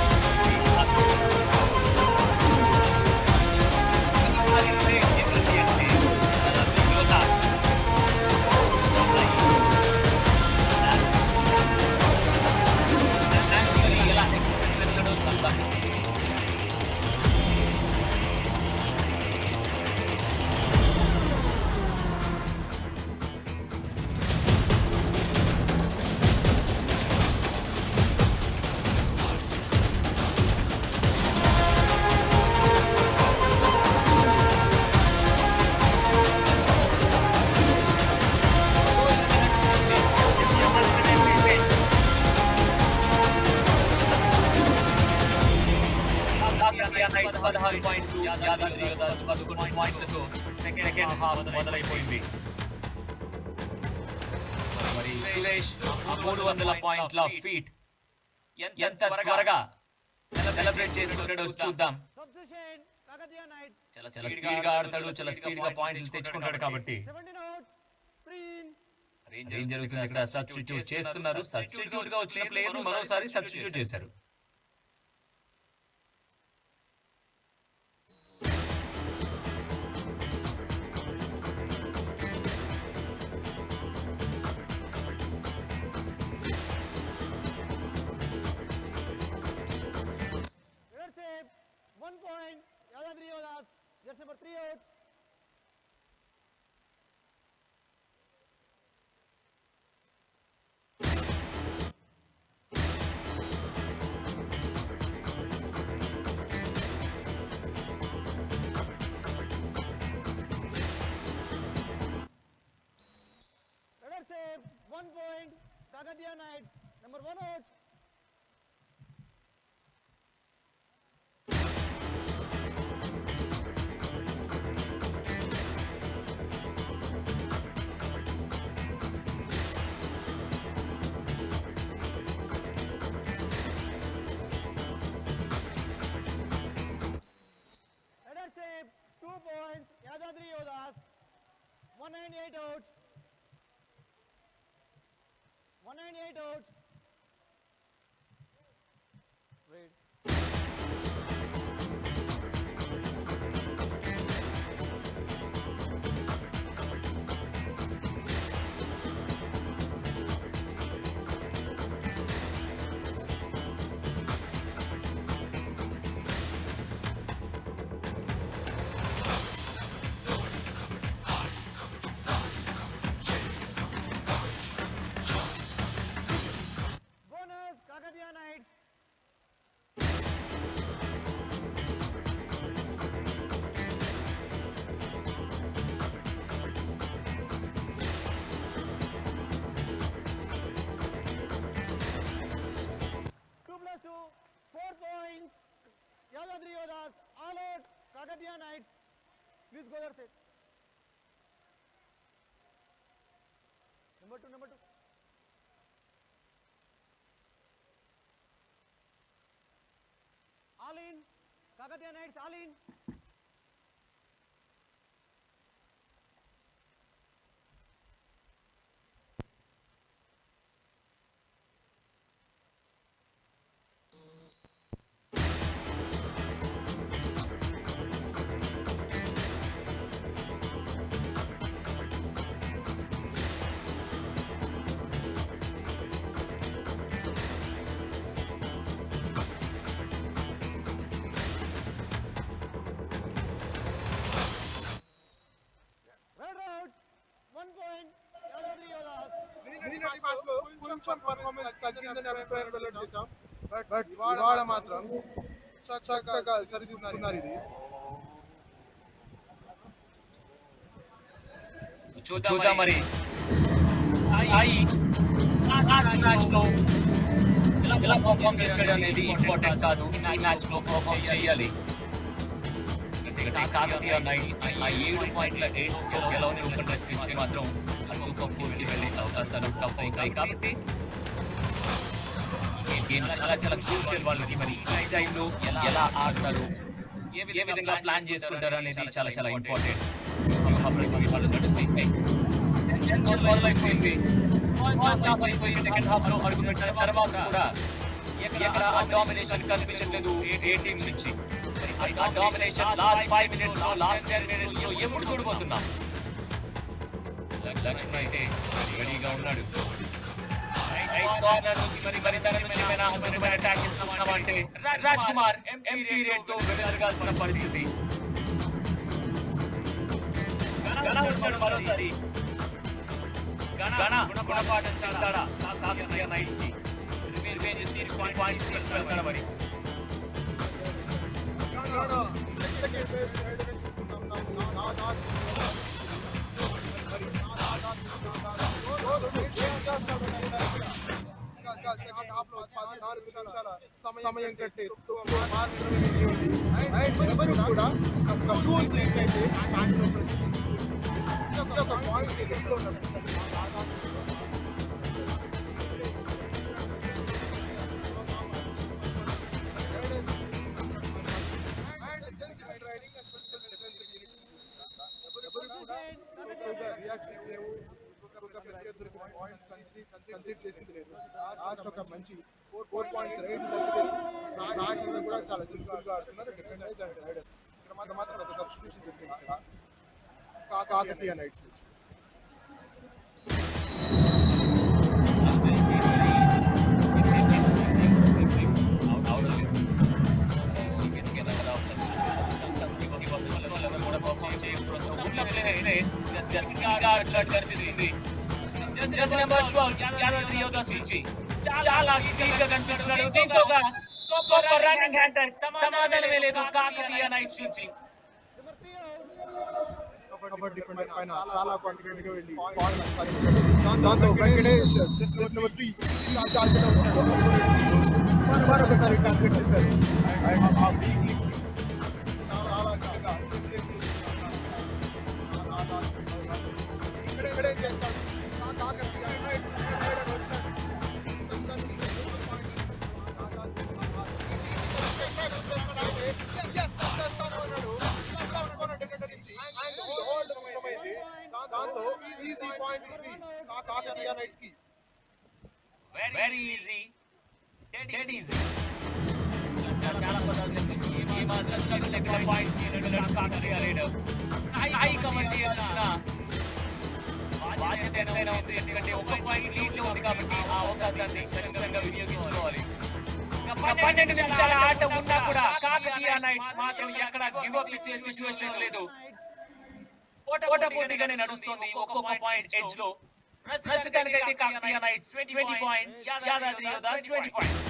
నైట్స్ 16 పాయింట్లు, యాదాద్రి యోధాస్ 11 పాయింట్లతో సెకండ్ హాఫ్ మొదలైపోయింది. మరి సురేష్ 300 పాయింట్ల ఫీట్ ఎంత త్వరగా సెలబ్రేట్ చేసుకుంటాడో చూద్దాం. చాలా స్పీడ్ గా ఆడతాడు, చాలా స్పీడ్ గా పాయింట్లు తెచ్చుకుంటాడు. కాబట్టి ఏం జరుగుతుంది ఇక్కడ? సబ్స్టిట్యూట్ చేస్తున్నారు. సబ్స్టిట్యూట్ గా వచ్చిన ప్లేయర్ మరోసారి సబ్స్టిట్యూట్ చేశారు. Yadadri Yodas, jersey number 3 out. Red save, 1 point. Kagadia Knights, number 1 out. Save 2 points, Yadadri Yodas, 198 out. 198 out. Wait. Kagadia Knights. +2, 4 points. Yadadri Yodas, all out. Kagadia Knights. Please go there, set. Number 2. All in. Kagadia Knights, all in. కొంచెం performance తగ్గిందని అభిప్రాయం వెల్లడి చేశాం. But ఇవాళ మాత్రం చక్కగా సరిదిద్దుతున్నారు. ఇది చూద్దాం మరి మ్యాచ్ లో ఎలా పర్ఫార్మ్ చేస్తాడు అనేది ఇంపార్టెంట్ కాదు. ఈ మ్యాచ్ లో పర్ఫార్మ్ చేయాలి. కాకతీయ నైట్స్ ఆ 7 పాయింట్ల గెలవని ఒక టెస్ట్ ఇస్తే మాత్రం సూపర్ 4కి వెళ్ళే అవకాశాలు టఫ్ అవుతాయి. కాబట్టి ఈ గేమ్ చాలా క్రూషియల్ వాళ్ళకి. మరి ఈ టైంలో ఎలా ఆడతారు, ఏ విధంగా ప్లాన్ చేసుకుంటారు అనేది చాలా ఇంపార్టెంట్. అప్పటికి వాళ్ళు నడుస్తుంది టెన్షన్ మొదలైపోయింది. ఫస్ట్ హాఫ్ అయిపోయి సెకండ్ హాఫ్ లో అడుగు పెట్టిన తర్వాత కూడా ఎక్కడ ఆ డామినేషన్ కనిపించట్లేదు ఏ టీం నుంచి. ఆ డామినేషన్ లాస్ట్ 5 మినిట్స్ లో లాస్ట్ 10 మినిట్స్ లో ఎప్పుడు చూడబోతున్నాం. లక్ష్మణ్ అయితే రెడీగా ఉన్నాడు. రైట్ కార్నర్ నుంచి మరి తన నుంచి అద్భుతమైన ట్యాకిల్ చూస్తున్నామంటే రాజ్ కుమార్ ఎంటీ రేట్ తో వెదగాల్సిన పరిస్థితి. గణ వచ్చాడు మరోసారి. గణ గుణపాఠం చెప్తాడా కాకతీయ నైట్స్ కి? రివెంజ్ తీసుకొని పాయింట్స్ తీసుకెళ్తాడా మరి? సమయం కట్టే ఎవరు కూడా కన్సిడర్ చేసింది లేదు. లాస్ట్ ఒక మంచి 4 పాయింట్స్ రైడ్ రాజంలో కూడా చాలా సెన్సిబుల్ గా ఆడుతున్నారు డిఫెండర్స్ అండ్ రైడర్స్. ఇక్కడ మాత్రం ఒక సబ్స్టిట్యూషన్ జరిగింది అక్కడ కాకతీయ నైట్స్ నుంచి. చాలా స్పీడ్ గా కనిపిస్తున్నాడు. దీంతో సమాధానమే లేదు కాకతీయ నైట్స్ నుంచి. డిఫెండర్ పైన చాలా కాన్ఫిడెంట్ గా వెళ్ళి దాంతో వెంకటేష్ జస్ట్ నెంబర్ 3 మరొకసారి టార్గెట్ చేశారు. ఆ వీక్ చాలా చక్కగా ఇక్కడే చేస్తాడు కాకతీయ నైట్స్. దాంతో ఈజీ పాయింట్ ఇది కాకతీయ నైట్స్ కి. Very easy, dead easy. చాలా పదాలు చెప్పి ఈ మాత్రం స్ట్రగుల్ ఎక్కడ పాయింట్ చేయడం కాకతీయ రైడర్ హై కవర్ చేయాల్సిన బాధ్యత ఎంతైనా ఉంది. ఎందుకంటే ఒక పాయింట్ లీడ్ లో ఉంది కాబట్టి ఆ అవకాశాన్ని ఖచ్చితంగా వినియోగించుకోవాలి. 12 నిమిషాల ఆట ఉన్నా కూడా కాకతీయ నైట్స్ మాత్రం ఎక్కడ గివ్ అప్ చేసే సిచువేషన్ లేదు. పోటాపోటీగానే నడుస్తుంది ఒక్కొక్క పాయింట్ ఎడ్జ్ లో. ప్రస్తుతానికైతే Kakatiya nights 20 points, Yadadri Yoddhas 20 points.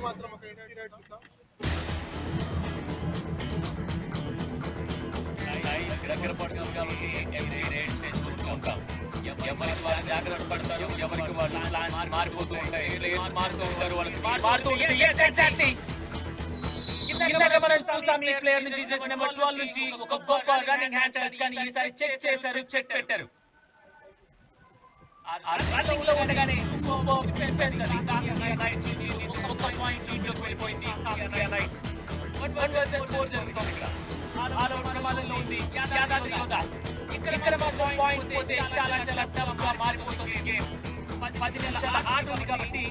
మాత్రం ఒక రైడ్ చూసాం. దగ్గర పడుతుంది కాబట్టి ఎవ్రీ రైడ్స్ చూస్తూ ఉంటాం. ఎవరికి వాళ్ళు జాగ్రత్త పడతారు, ఎవరికి వాళ్ళు ప్లాన్స్ మారిపోతూ ఉంటాయి, రేట్స్ మారుతూ ఉంటారు, వాళ్ళ స్పీడ్ మారుతూ ఉంటుంది. yes exactly. ఇందాక మనం చూసాం ఈ ప్లేయర్ నుంచి చేసిన నెంబర్ 12 నుంచి ఒక గొప్ప రన్నింగ్ హ్యాండ్ టచ్, కానీ ఈసారి చెక్ చేశారు, చెక్ పెట్టారు. ఆ రన్నింగ్ లో ఉండగానే సూపర్ పెంచాలి కాకతీయ నైట్స్ నుంచి. ఒక్క పాయింట్ లీడ్ లోకి వెళ్ళిపోయింది కాకతీయ నైట్స్. 1 versus 4 జరుగుతుంది ఇక్కడ. ఆల్ అవుట్ ప్రమాదంలో ఉంది యాదాద్రి యోధాస్. ఇక్కడ మాత్రం పాయింట్ పోతే చాలా టఫ్ గా మారిపోతుంది గేమ్. 10 నిమిషాల ఆట ఉంది కాబట్టి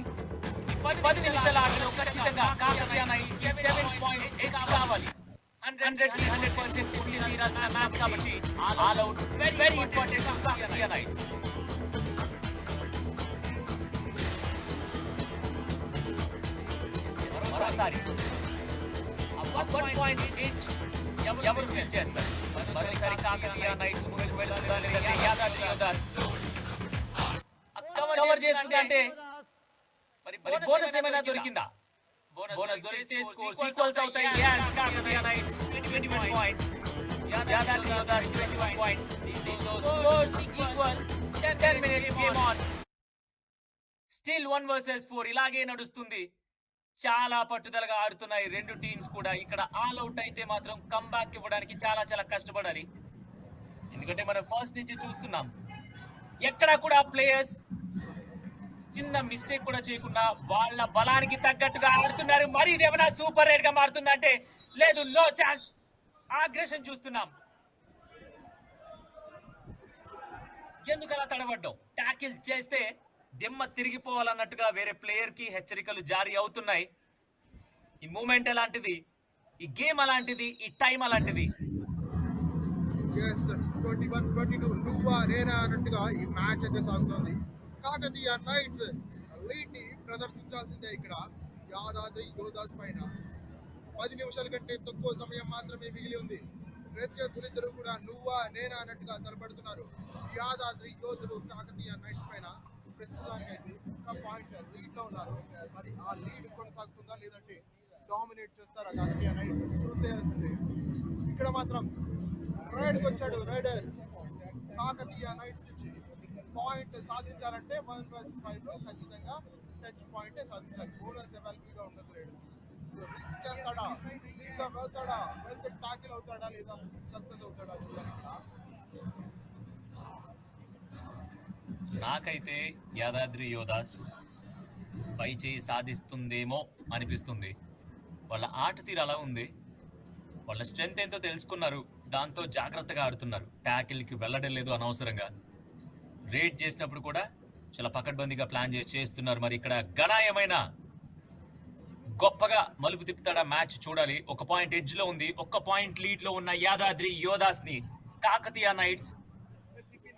10 నిమిషాల ఆటలో ఖచ్చితంగా కాకతీయ నైట్స్ 7 పాయింట్స్ ఎక్స్ కావాలి. 100% పూర్తి తీరాల్సిన మ్యాచ్ కాబట్టి all out very important Kakatiya nights. మరోసారి 1 పాయింట్ ఎడ్జ్ ఎవరు ఫీల్ చేస్తారు? మరోసారి కాకతీయ నైట్స్ ముందుకు వెళ్తుందా లేదంటే యాదాద్రి యోధాస్ కవర్ చేస్తుందా? అంటే మరి బోనస్ ఏమైనా దొరికిందా? బోనస్ దొరికితే స్కోర్స్ ఈక్వల్స్ అవుతాయి. yes Kakatiya Knights 21 points, Yadadri Yodhas 21 points. దీంతో scores equal. 10 minutes game on. Still 1 versus 4 ఇలాగే నడుస్తుంది. చాలా పట్టుదలగా ఆడుతున్నాయి రెండు టీమ్స్ కూడా. ఇక్కడ ఆల్ అవుట్ అయితే మాత్రం కమ్‌బ్యాక్ ఇవ్వడానికి చాలా చాలా కష్టపడాలి. ఎందుకంటే మనం ఫస్ట్ నుంచి చూస్తున్నాం. ఎక్కడా కూడా ప్లేయర్స్ చిన్న మిస్టేక్ కూడా చేయకుండా వాళ్ళ బలానికి తగ్గట్టుగా ఆడుతున్నారు. మరి ఇదేమైనా సూపర్ రేట్‌గా మారుతుందంటే లేదు, నో ఛాన్స్. అగ్రెషన్ చూస్తున్నాం. ఎందుకలా తడబడ్డం? టాకిల్ చేస్తే దిమ్మ తిరిగిపోవాలన్నట్టుగా వేరే ప్లేయర్‌కి హెచ్చరికలు జారీ అవుతున్నాయి. ఈ మూమెంట్ ఎలాంటిది, ఈ గేమ్ అలాంటిది, ఈ టైం అలాంటిది. ఎస్ 21-22 నువ్వా నేనా అన్నట్టుగా ఈ మ్యాచ్ అయితే సాగుతోంది. కాకతీయ నైట్స్ లీడ్ ని ప్రదర్శించాల్సిందే ఇక్కడ యాదాద్రి యోధాస్ పైన. 10 నిమిషాల కంటే తక్కువ సమయం మాత్రమే మిగిలి ఉంది. ప్రత్యర్థులిద్దరూ కూడా నువ్వా నేనా అన్నట్టుగా తలపడుతున్నారు. యాదాద్రి యోధులు కాకతీయ నైట్స్ పైన ప్రస్తుతానికి అయితే ఒక పాయింట్ లీడ్ లో ఉన్నారు. మరి ఆ లీడ్ కొనసాగుతుందా లేదంటే డామినేట్ చేస్తారా కాకతీయ నైట్స్ చూసేయాల్సిందే. ఇక్కడ మాత్రం రైడ్కి వచ్చాడు రైడర్. కాకతీయ నైట్స్ నుంచి పాయింట్ సాధించాలంటే 1 vs 5 లో ఖచ్చితంగా టచ్ పాయింట్ సాధించాలి. బోనస్ అవైలబుల్ గా ఉండదు రైడర్. సో రిస్క్ చేస్తాడా, లీడ్ లో వెళ్తాడా, వెళ్తే టాకిల్ అవుతాడా లేదా సక్సెస్ అవుతాడా చూడాలి ఇక్కడ. నాకైతే యాదాద్రి యోధాస్ పై చేయి సాధిస్తుందేమో అనిపిస్తుంది. వాళ్ళ ఆట తీరు అలా ఉంది. వాళ్ళ స్ట్రెంత్ ఏంటో తెలుసుకున్నారు. దాంతో జాగ్రత్తగా ఆడుతున్నారు. ట్యాకిల్కి వెళ్ళడం లేదు అనవసరంగా. రేట్ చేసినప్పుడు కూడా చాలా పకడ్బందీగా ప్లాన్ చేసి చేస్తున్నారు. మరి ఇక్కడ ఘనా ఏమైనా గొప్పగా మలుపు తిప్పుతాడా మ్యాచ్ చూడాలి. ఒక పాయింట్ ఎడ్జ్ లో ఉంది. ఒక్క పాయింట్ లీడ్ లో ఉన్న యాదాద్రి యోధాస్ ని కాకతీయ నైట్స్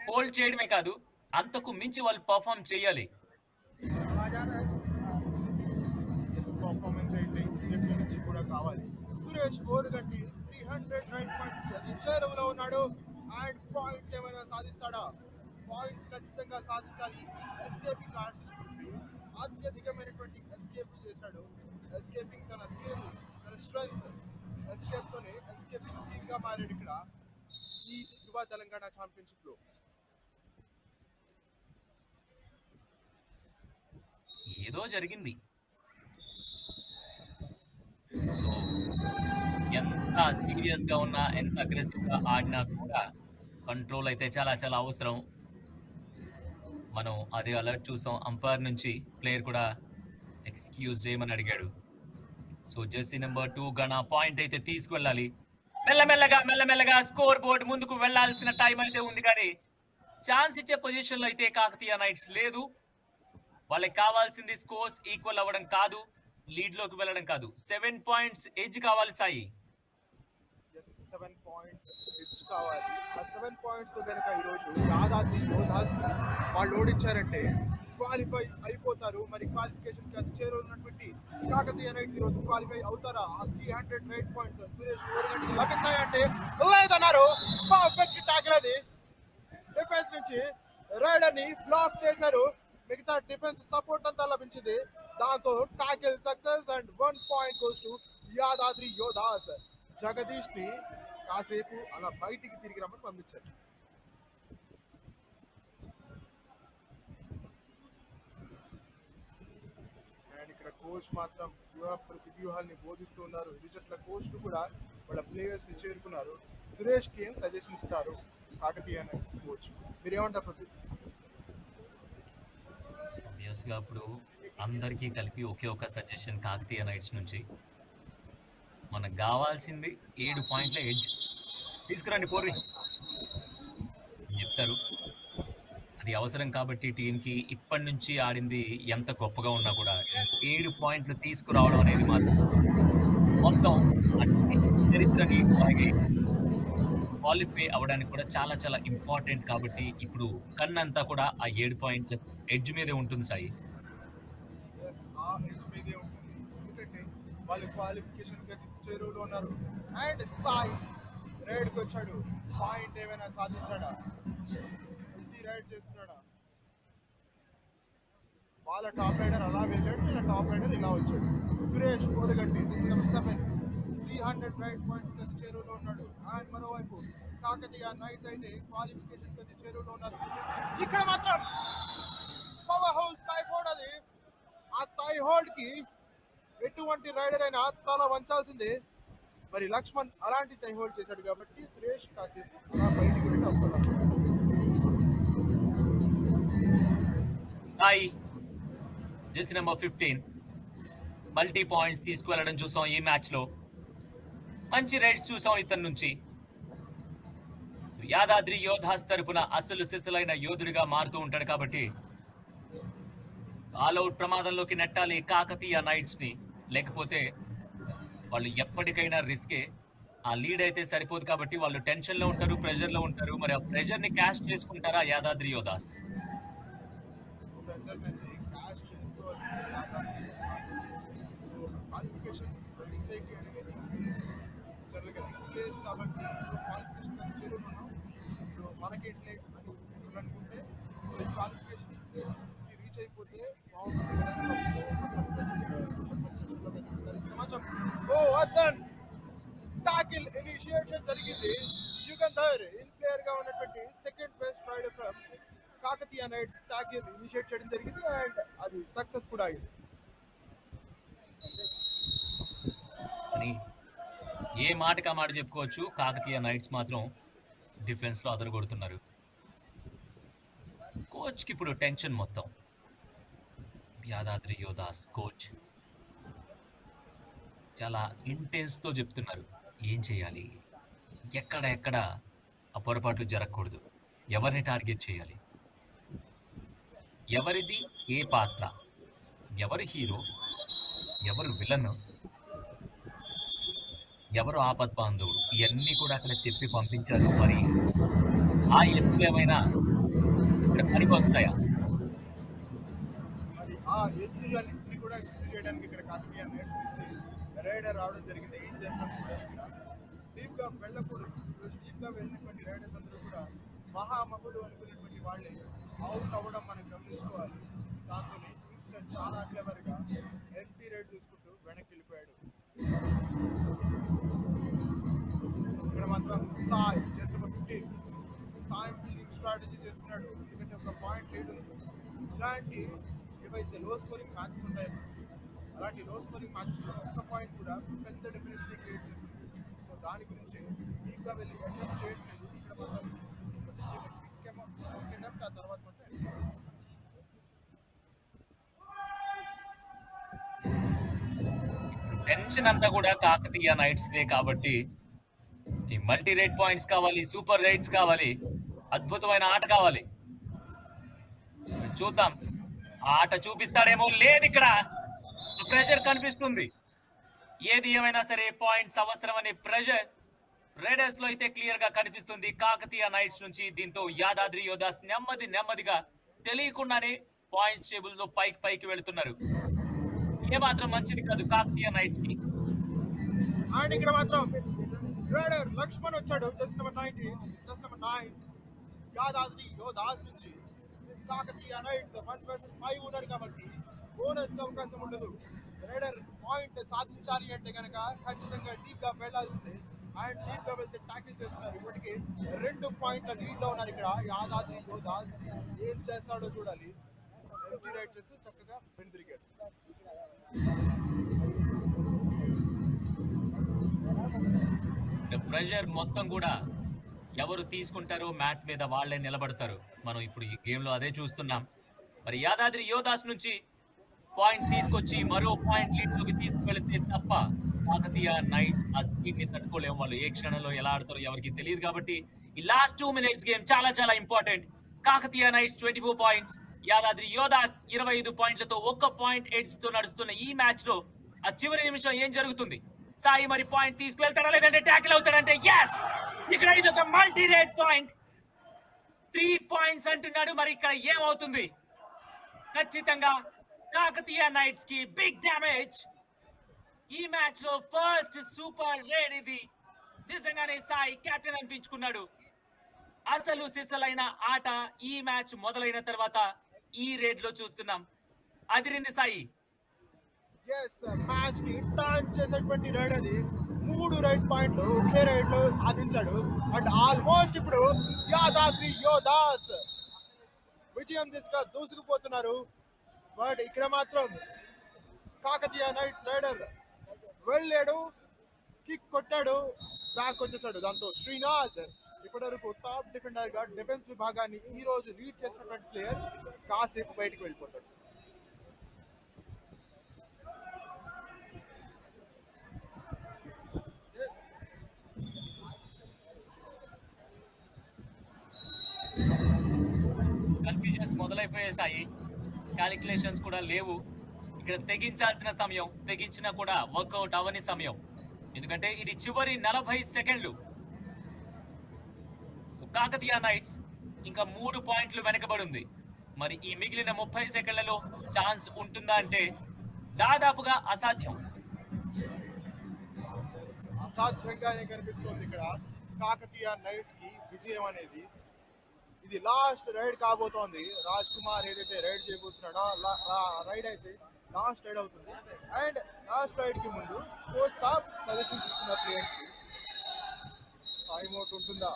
హోల్డ్ చేయడమే కాదు, అంతకు మించి వాళ్ళు పర్ఫామ్ చేయాలి. పర్ఫార్మెన్స్ అయితే జట్టు నుంచి కూడా కావాలి. సురేష్ ఓరుగంటి 309 పాయింట్స్ కి అతి చేరువలో ఉన్నాడు. అండ్ పాయింట్స్ ఏమైనా సాధిస్తాడా? పాయింట్స్ ఖచ్చితంగా సాధించాలి. ఈ ఎస్కేపింగ్ ఆర్టిస్ట్ అత్యధికమైనటువంటి ఎస్కేప్ చేశాడు. ఎస్కేపింగ్ తన స్కిల్, తన స్ట్రెంగ్త్, ఎస్కేప్ తోనే ఎస్కేపింగ్ టీమ్ గా మారాడు ఇక్కడ ఈ యువ తెలంగాణ ఛాంపియన్షిప్ లో. ఏదో జరిగింది. సో ఎంత సీరియస్ గా ఉన్నా, ఎంత అగ్రెసివ్ గా ఆడినా కూడా కంట్రోల్ అయితే చాలా చాలా అవసరం. మనం అదే అలర్ట్ చూసాం. అంపైర్ నుంచి ప్లేయర్ కూడా ఎక్స్క్యూజ్ చేయమని అడిగాడు. సో జెర్సీ నెంబర్ 2 గణ పాయింట్ అయితే తీసుకువెళ్ళాలి. మెల్లమెల్లగా మెల్లమెల్లగా స్కోర్ బోర్డ్ ముందుకు వెళ్లాల్సిన టైం అయితే ఉంది, కానీ ఛాన్స్ ఇచ్చే పొజిషన్ లో అయితే కాకతీయ నైట్స్ లేదు. వాళ్ళకి కావాల్సింది స్కోర్స్ ఈక్వల్ అవ్వడం కాదు, లీడ్ లోకి వెళ్ళడం కాదు. 7 పాయింట్స్ ఎడ్జ్ కావాలి సాయి. 7 పాయింట్స్ ఎడ్జ్ కావాలి. ఆ 7 పాయింట్స్ తో కనుక ఈరోజు యాదాద్రి యోధాస్ ని వాళ్ళు ఓడించారంటే క్వాలిఫై అయిపోతారు. మరి క్వాలిఫికేషన్ కి అది చేరున్నటువంటి కాకతీయ నైట్స్ ఈరోజు క్వాలిఫై అవుతారా? ఆ 308 పాయింట్స్ సురేష్ ఓరుగంటికి లభిస్తాయంటే లేదన్నారు. పర్ఫెక్ట్ టాకిల్ అది డిఫెన్స్ నుంచి రైడర్ ని బ్లాక్ చేశారు. మిగతా డిఫెన్స్ సపోర్ట్ అంతా లభించింది. దాంతో tackle success and 1 point goes to Yadadri Yoddhas. Jagadish ని కాసేపు అలా బయటికి తిరిగి రమ్మని పంపించారు. అండ్ ఇక్కడ కోచ్ మాత్రం ప్రతి వ్యూహాల్ని బోధిస్తూ ఉన్నారు. ఇరు జట్ల కోచ్లు కూడా వాళ్ళ ప్లేయర్స్ ని చేరుకున్నారు. సురేష్ కి ఏం సజెషన్ ఇస్తారు కాకతీయ నైట్స్ కోచ్? మీరేమంటారు ప్రతి? ఆబ్వియస్గా ఇప్పుడు అందరికీ కలిపి ఒకే ఒక సజెషన్ కాకతీయ నైట్స్ నుంచి. మనకు కావాల్సింది 7 పాయింట్ల ఎడ్జ్. తీసుకురండి పోర్రి చెప్తారు. అది అవసరం కాబట్టి టీంకి ఇప్పటి నుంచి ఆడింది ఎంత గొప్పగా ఉన్నా కూడా 7 పాయింట్లు తీసుకురావడం అనేది మాత్రం మొత్తం అన్ని చరిత్రని అలాగే క్వాలిఫై అవ్వడానికి కూడా చాలా చాలా ఇంపార్టెంట్. కాబట్టి ఇప్పుడు కన్నంతా కూడా ఆ 7 పాయింట్స్ ఎడ్జ్ మీదే ఉంటుంది సాయి. ఆ ఎడ్జ్ మీదే ఉంటుంది. ఎందుకంటే వాళ్ళు క్వాలిఫికేషన్ కి చేరువలో ఉన్నారు. అండ్ సాయి రైడ్కి వచ్చాడు. పాయింట్ ఏమైనా సాధించాడా? రైడ్ చేస్తున్నాడా? వాళ్ళ టాప్ రైడర్ అలా వెళ్ళాడు, వీళ్ళ టాప్ రైడర్ ఇలా వచ్చాడు. సురేష్ కోరగంటి నెంబర్ 7 308 పాయింట్స్ కి చేరువలో ఉన్నాడు. అండ్ మరోవైపు కాకతీయ నైట్స్ అయితే క్వాలిఫికేషన్ కి చేరువలో ఉన్నారు. ఇక్కడ మాత్రం పవర్ హౌస్ టై హోల్డ్ అది. ఆ టై హోల్డ్ కి ఎటువంటి రైడర్ అయినా తల వంచాల్సిందే. మరి లక్ష్మణ్ అలాంటి టైం హోల్డ్ చేశాడు కాబట్టి సురేష్ కాసేపు అలా బయటికి వెళ్ళి వస్తాడు. Sai jersey number 15 multi points తీసుకువెళ్ళడం చూసాం ఈ మ్యాచ్ లో. మంచి రైడ్స్ చూసాం ఇతని నుంచి. యాదాద్రి యోధాస్ తరపున అసలు సిసలైన యోధుడిగా మారుతూ ఉంటాడు కాబట్టి ఆల్అౌట్ ప్రమాదంలోకి నెట్టాలి కాకతీయ నైట్స్ ని, లేకపోతే వాళ్ళు ఎప్పటికైనా రిస్కే. ఆ లీడ్ అయితే సరిపోదు కాబట్టి వాళ్ళు టెన్షన్ లో ఉంటారు, ప్రెషర్ లో ఉంటారు. మరి ఆ ప్రెషర్ ని క్యాష్ చేసుకుంటారా యాదాద్రి యోధాస్? ప్రెజర్ అనేది క్యాష్ చేసుకోవాల్సింది యాదాద్రి యోధాస్. సో క్వాలిఫికేషన్ ఎగ్జైటీ అనేది జనరల్గా ప్లేస్ కాబట్టి సో క్వాలిఫికేషన్ కానీ చేరువు ఉన్నాం. సో మనకేంట్లే అని ఎక్కడ అనుకుంటే సో ఈ క్వాలిఫికేషన్ రీచ్ అయిపోతే బాగుంటుంది. ఇక్కడ మాత్రం టాకిల్ ఇనిషియేషన్ జరిగింది. యుగంధర్ ఇన్ ప్లేయర్ గా ఉన్నటువంటి second best raider from Kakatiya knights tackle initiate చేయడం జరిగింది అండ్ అది సక్సెస్ కూడా అయింది. అని ఏ మాటకి ఆ మాట చెప్పుకోవచ్చు. కాకతీయ నైట్స్ మాత్రం డిఫెన్స్ లో అదరగొడుతున్నారు. కోచ్ కి ఇప్పుడు టెన్షన్ మొత్తం. యాదాద్రి యోధాస్ కోచ్ చాలా ఇంటెన్స్ తో చెప్తున్నారు ఏం చేయాలి, ఎక్కడ ఆ పొరపాట్లు జరగకూడదు, ఎవరిని టార్గెట్ చేయాలి, ఎవరిది ఏ పాత్ర, ఎవరు హీరో, ఎవరు విలన్, ఎవరు ఆపద్బాంధవుడు, ఇవన్నీ కూడా అక్కడ చెప్పి పంపించారు. మరి ఆ ఎత్తులు ఏమైనా ఇక్కడ పనికి వస్తాయా? మరి ఆ ఎత్తులన్నింటినీ కూడా చిత్తు చేయడానికి ఇక్కడ కాకతీయ నైట్స్ నుంచి రైడర్ రావడం జరిగింది. ఏం చేస్తాం కూడా ఇక్కడ డీప్ గా వెళ్ళకూడదు. డీప్ గా వెళ్ళినటువంటి రైడర్స్ అందరూ కూడా మహామహులు అనుకునేటువంటి వాళ్ళే అవుట్ అవ్వడం మనం గమనించుకోవాలి. దాంతో కింగ్స్టన్ చాలా క్లెవర్ గా ఎంపీ రైడ్ చూసుకుంటూ వెనక్కి వెళ్ళిపోయాడు. ఇక్కడ మాత్రం సాయ్ చేసిన 15 టైం కిల్లింగ్ స్ట్రాటజీ చేస్తున్నాడు. ఎందుకంటే ఒక పాయింట్ లీడ్ ఉంది. ఇలాంటి ఏవైతే లో స్కోరింగ్ మ్యాచెస్ ఉంటాయో అలాంటి లో స్కోరింగ్ మ్యాచెస్లో ఒక్క పాయింట్ కూడా పెద్ద డిఫరెన్స్ని క్రియేట్ చేస్తుంది. సో దాని గురించి డీప్గా వెళ్ళి అటెంప్ట్ చేయట్లేదు. ఇక్కడ మాత్రం ఒక చిన్న క్విక్ అటెంప్ట్, ఆ తర్వాత మాత్రం టెన్షన్ అంతా కూడా కాకతీయ నైట్స్ దే కాబట్టి ఈ మల్టీ రేట్ పాయింట్స్ కావాలి, సూపర్ రేట్స్ కావాలి, అద్భుతమైన ఆట కావాలి. చూద్దాం ఆ ఆట చూపిస్తాడేమో. లేదు, ఇక్కడ ప్రెషర్ కనిపిస్తుంది. ఏది ఏమైనా సరే పాయింట్స్ అవసరమనే ప్రెషర్ రైడర్స్ లో అయితే క్లియర్ గా కనిపిస్తుంది కాకతీయ నైట్స్ నుంచి. దీంతో యాదాద్రి యోధాస్ నెమ్మదిగా తెలియకుండానే పాయింట్స్ టేబుల్ లో పైకి వెళుతున్నారు. ఏమాత్రం మంచిది కాదు కాకతీయ నైట్స్ కి. అండ్ ఇక్కడ మాత్రం రైడర్ లక్ష్మణ్ వచ్చాడు. జస్ట్ నెంబర్ 9 యాదాద్రి యోధాస్ నుంచి. కాకతీయ నైట్స్ 1 vs 5 ఉన్నారు కాబట్టి బోనస్ కి అవకాశం ఉండదు. రైడర్ పాయింట్ సాధించాలి అంటే కనుక ఖచ్చితంగా డీప్ గా వెళ్లాల్సిందే. అండ్ డీప్ గా వెళ్తే ట్యాకిల్ చేస్తున్నారు. ఇప్పటికి 2 పాయింట్ల లీడ్ లో ఉన్నారు ఇక్కడ యాదాద్రి యోధాస్. ఏం చేస్తాడో చూడాలి. ఎంపీ రైడ్ చేస్తూ చక్కగా వెనుదిరిగాడు. ప్రెషర్ మొత్తం కూడా ఎవరు తీసుకుంటారో మ్యాట్ మీద వాళ్లే నిలబడతారు. మనం ఇప్పుడు ఈ గేమ్ లో అదే చూస్తున్నాం. మరి యాదాద్రి యోధాస్ నుంచి పాయింట్ తీసుకొచ్చి మరో పాయింట్ లీడ్ లోకి తీసుకువెళితే తప్ప కాకతీయ నైట్స్ ఆ స్పీడ్ ని తట్టుకోలేము. వాళ్ళు ఏ క్షణంలో ఎలా ఆడతారో ఎవరికి తెలియదు కాబట్టి ఈ లాస్ట్ 2 minutes గేమ్ చాలా important. Kakatiya nights 24 points, Yadadri Yoddhas 25 పాయింట్లతో 1 పాయింట్ ఎడ్జ్ తో నడుస్తున్న ఈ మ్యాచ్ లో ఆ చివరి నిమిషం ఏం జరుగుతుంది? సాయి మరి పాయింట్ తీసుకువెళ్తాడా లేదంటే ట్యాకిల్ అవుతాడంటే ఎస్, ఇక్కడ ఇది ఒక మల్టీ రేట్ పాయింట్. 3 points అంటున్నాడు. మరి ఇక్కడ ఏమవుతుంది? ఖచ్చితంగా కాకతీయ నైట్స్ కి బిగ్ డ్యామేజ్. ఈ మ్యాచ్ లో ఫస్ట్ సూపర్ రేడ్ ఇది. నిజంగానే సాయి కెప్టెన్ అనిపించుకున్నాడు. అసలు సిసలైన ఆట ఈ మ్యాచ్ మొదలైన తర్వాత ఈ రేడ్ లో చూస్తున్నాం. అదిరింది సాయి. మ్యాచ్ ని టర్న్ చేసేటువంటి రైడ్ అది. 3 రైడ్ పాయింట్లు ఒకే రైడ్ లో సాధించాడు. అండ్ ఆల్మోస్ట్ ఇప్పుడు యాదాద్రి యోధాస్ విజయం దిశగా దూసుకుపోతున్నారు. బట్ ఇక్కడ మాత్రం కాకతీయ నైట్స్ రైడర్ వెళ్ళాడు, కిక్ కొట్టాడు, బ్యాక్ వచ్చేసాడు. దాంతో శ్రీనాథ్ ఇప్పటివరకు టాప్ డిఫెండర్ గా డిఫెన్స్ విభాగాన్ని ఈ రోజు లీడ్ చేసినటువంటి ప్లేయర్ కాసేపు బయటకు వెళ్ళిపోతాడు. కన్ఫ్యూజన్స్ మొదలైపోయాయి సాయి. క్యాలిక్యులేషన్స్ కూడా లేవు. ఇక్కడ తెగించాల్సిన సమయం, తెగించినా కూడా వర్కౌట్ అవని సమయం. ఎందుకంటే ఇది చివరి 40 సెకండ్లు. కాకతీయ నైట్స్ ఇంకా 3 పాయింట్లు వెనకబడి ఉంది. మరి ఈ మిగిలిన 30 సెకండ్లలో ఛాన్స్ ఉంటుందా అంటే దాదాపుగా అసాధ్యం. అసాధ్యంగానే కనిపిస్తుంది ఇక్కడ కాకతీయ నైట్స్ కి విజయం అనేది. ఇది లాస్ట్ రైడ్ కాబోతోంది. రాజ్ కుమార్ ఏదైతే రైడ్ చేయబోతున్నాడో రైడ్ అయితే లాస్ట్ రైడ్ అవుతుంది. అండ్ లాస్ట్ రైడ్ కి ముందు కోచ్ సాబ్ సజెషన్స్ ఇస్తున్నారు ప్లేయర్స్ కి. టైమ్ అవుట్ ఉంటుందా?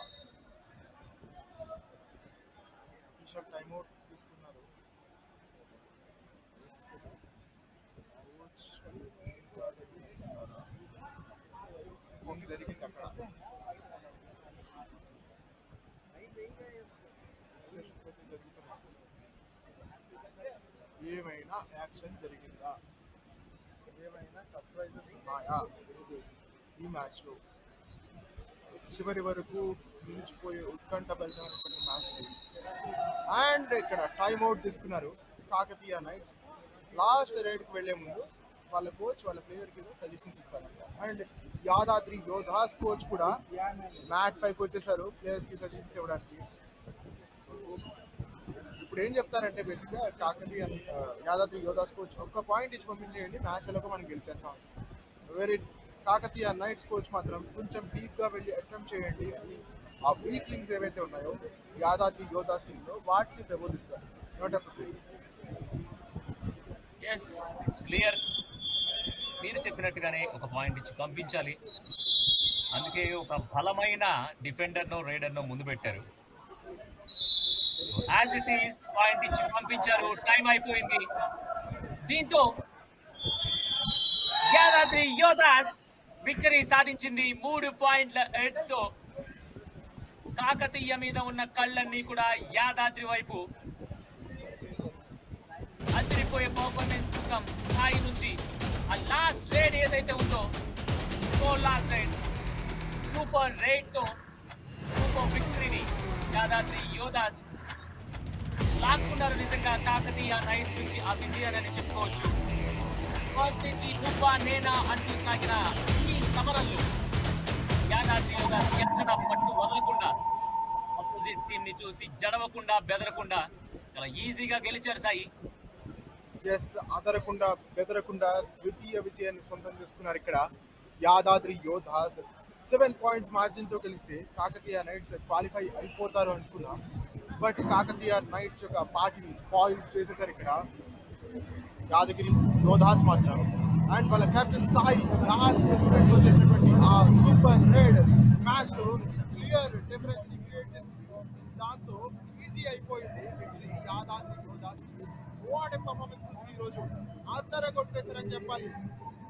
అఫీషియల్ టైమ్ అవుట్ తీసుకున్నారు. కోచ్ జరిగింది అక్కడ. ఏమైనా యాక్షన్ జరిగిందా? ఏమైనా సర్ప్రైజెస్ ఉన్నాయా ఈ మ్యాచ్ లో? చివరి వరకు నిలిచిపోయే ఉత్కంఠభరితమైనటువంటి మ్యాచ్. అండ్ ఇక్కడ టైమ్ అవుట్ తీసుకున్నారు కాకతీయ నైట్స్. లాస్ట్ రైడ్కి వెళ్లే ముందు వాళ్ళ కోచ్ వాళ్ళ ప్లేయర్కి ఏదో సజెషన్స్ ఇస్తారంట. అండ్ యాదాద్రి యోధాస్ కోచ్ కూడా మ్యాట్ పైకి వచ్చేసారు ప్లేయర్స్కి సజెషన్స్ ఇవ్వడానికి. ఇప్పుడు ఏం చెప్తారంటే బేసిక్గా కాకతీయ యాదాద్రి యోధాస్ కోచ్ ఒక్క పాయింట్ ఇచ్చి పంపించేయండి, మ్యాచ్ ఎలాగో మనం గెలిచేస్తాం. వెరీ కాకతీయ నైట్స్ కోచ్ మాత్రం కొంచెం డీప్గా వెళ్ళి అటెంప్ట్ చేయండి అని ఆ వీక్ లింక్స్ ఏవైతే ఉన్నాయో యాదాద్రి యోధాస్ టీంలో వాటిని ప్రబోధిస్తారు. Yes, it's clear. మీరు చెప్పినట్టుగానే ఒక పాయింట్ ఇచ్చి పంపించాలి. అందుకే ఒక బలమైన డిఫెండర్నో రైడర్నో ముందు పెట్టారు. యాజ్ ఇట్ ఈస్ పాయింట్ ఇచ్చి పంపించారు. టైం అయిపోయింది. దీంతో యాదాద్రి యోధాస్ విక్టరీ సాధించింది 3 పాయింట్ల ఎడ్జ్ తో. కాకతీయ మీద ఉన్న కళ్ళన్నీ కూడా యాదాద్రి వైపు. అదిరిపోయే పర్ఫార్మెన్స్ కోసం స్థాయి నుంచి ఆ లాస్ట్ రైడ్ ఏదైతే ఉందో, లాస్ట్ రైడ్ సూపర్ రైడ్ తో సూపర్ విక్టరీని యాదాద్రి యోధాస్ లాక్కున్నారు. నిజంగా కాకతీయ నైట్స్ నుంచి ఆ విజయాన్ని చెప్పుకోవచ్చు. ఫస్ట్ నుంచి నువ్వా నేనా అంటూ సాగిన ఈ సమరంలో యాదాద్రి యోధాస్ ఎక్కడ పట్టు వదలకుండా అపోజిట్ టీం ని చూసి జడవకుండా బెదరకుండా చాలా ఈజీగా గెలిచారు సాయి. ఎస్, అదరకుండా బెదరకుండా ద్వితీయ విజయాన్ని సొంతం చేసుకున్నారు ఇక్కడ యాదాద్రి యోధాస్. 7 పాయింట్స్ మార్జిన్ తో గెలిస్తే కాకతీయ నైట్స్ క్వాలిఫై అయిపోతారు అనుకున్నాం. బట్ కాకతీయ నైట్స్ యొక్క పార్టీని స్పాయిల్ చేసేసారు ఇక్కడ యాదగిరి యోధాస్ మాత్రం. అండ్ వాళ్ళ కెప్టెన్ సాయి లాస్ట్ మూమెంట్ లో చేసినటువంటి ఆ సూపర్ రైడ్ మ్యాచ్ లో క్లియర్ డిఫరెన్స్ ని క్రియేట్ చేసింది. దాంతో ఈజీ అయిపోయింది విక్టరీ యాదాద్రి యోధాస్ కి. వాట్ ఏ పర్ఫార్మెన్స్ ఈ రోజు అద్దర కొట్టేశారని చెప్పాలి.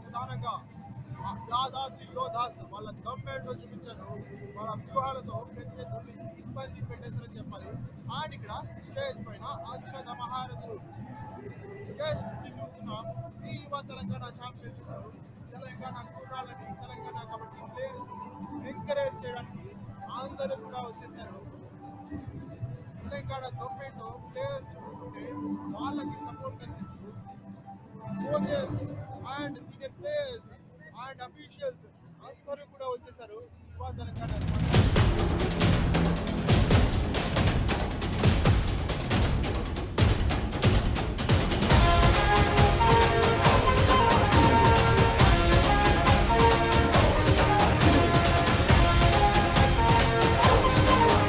ప్రధానంగా యాదాద్రి యోధాస్ వాళ్ళ దమ్మేంటో చూపించారు. వాళ్ళ వ్యూహాలతో ప్రత్యర్థుల్ని ఇబ్బంది పెట్టేశారని చెప్పాలి. అండ్ ఇక్కడ స్టేజ్ పైన అతిరథ మహారథులు గెస్ట్స్ ని చూస్తున్నాం. ఈ యువ తెలంగాణ ఛాంపియన్షిప్ తెలంగాణ కుర్రాళ్ళని, తెలంగాణ కబడ్డీ ప్లేయర్స్ ఎంకరేజ్ చేయడానికి అందరూ కూడా వచ్చేసారు. తెలంగాణ గవర్నమెంట్ ప్లేయర్స్ చూస్తుంటే వాళ్ళకి సపోర్ట్ అందిస్తూ coaches and senior players and officials అందరూ కూడా వచ్చేసారు. యువ తెలంగాణ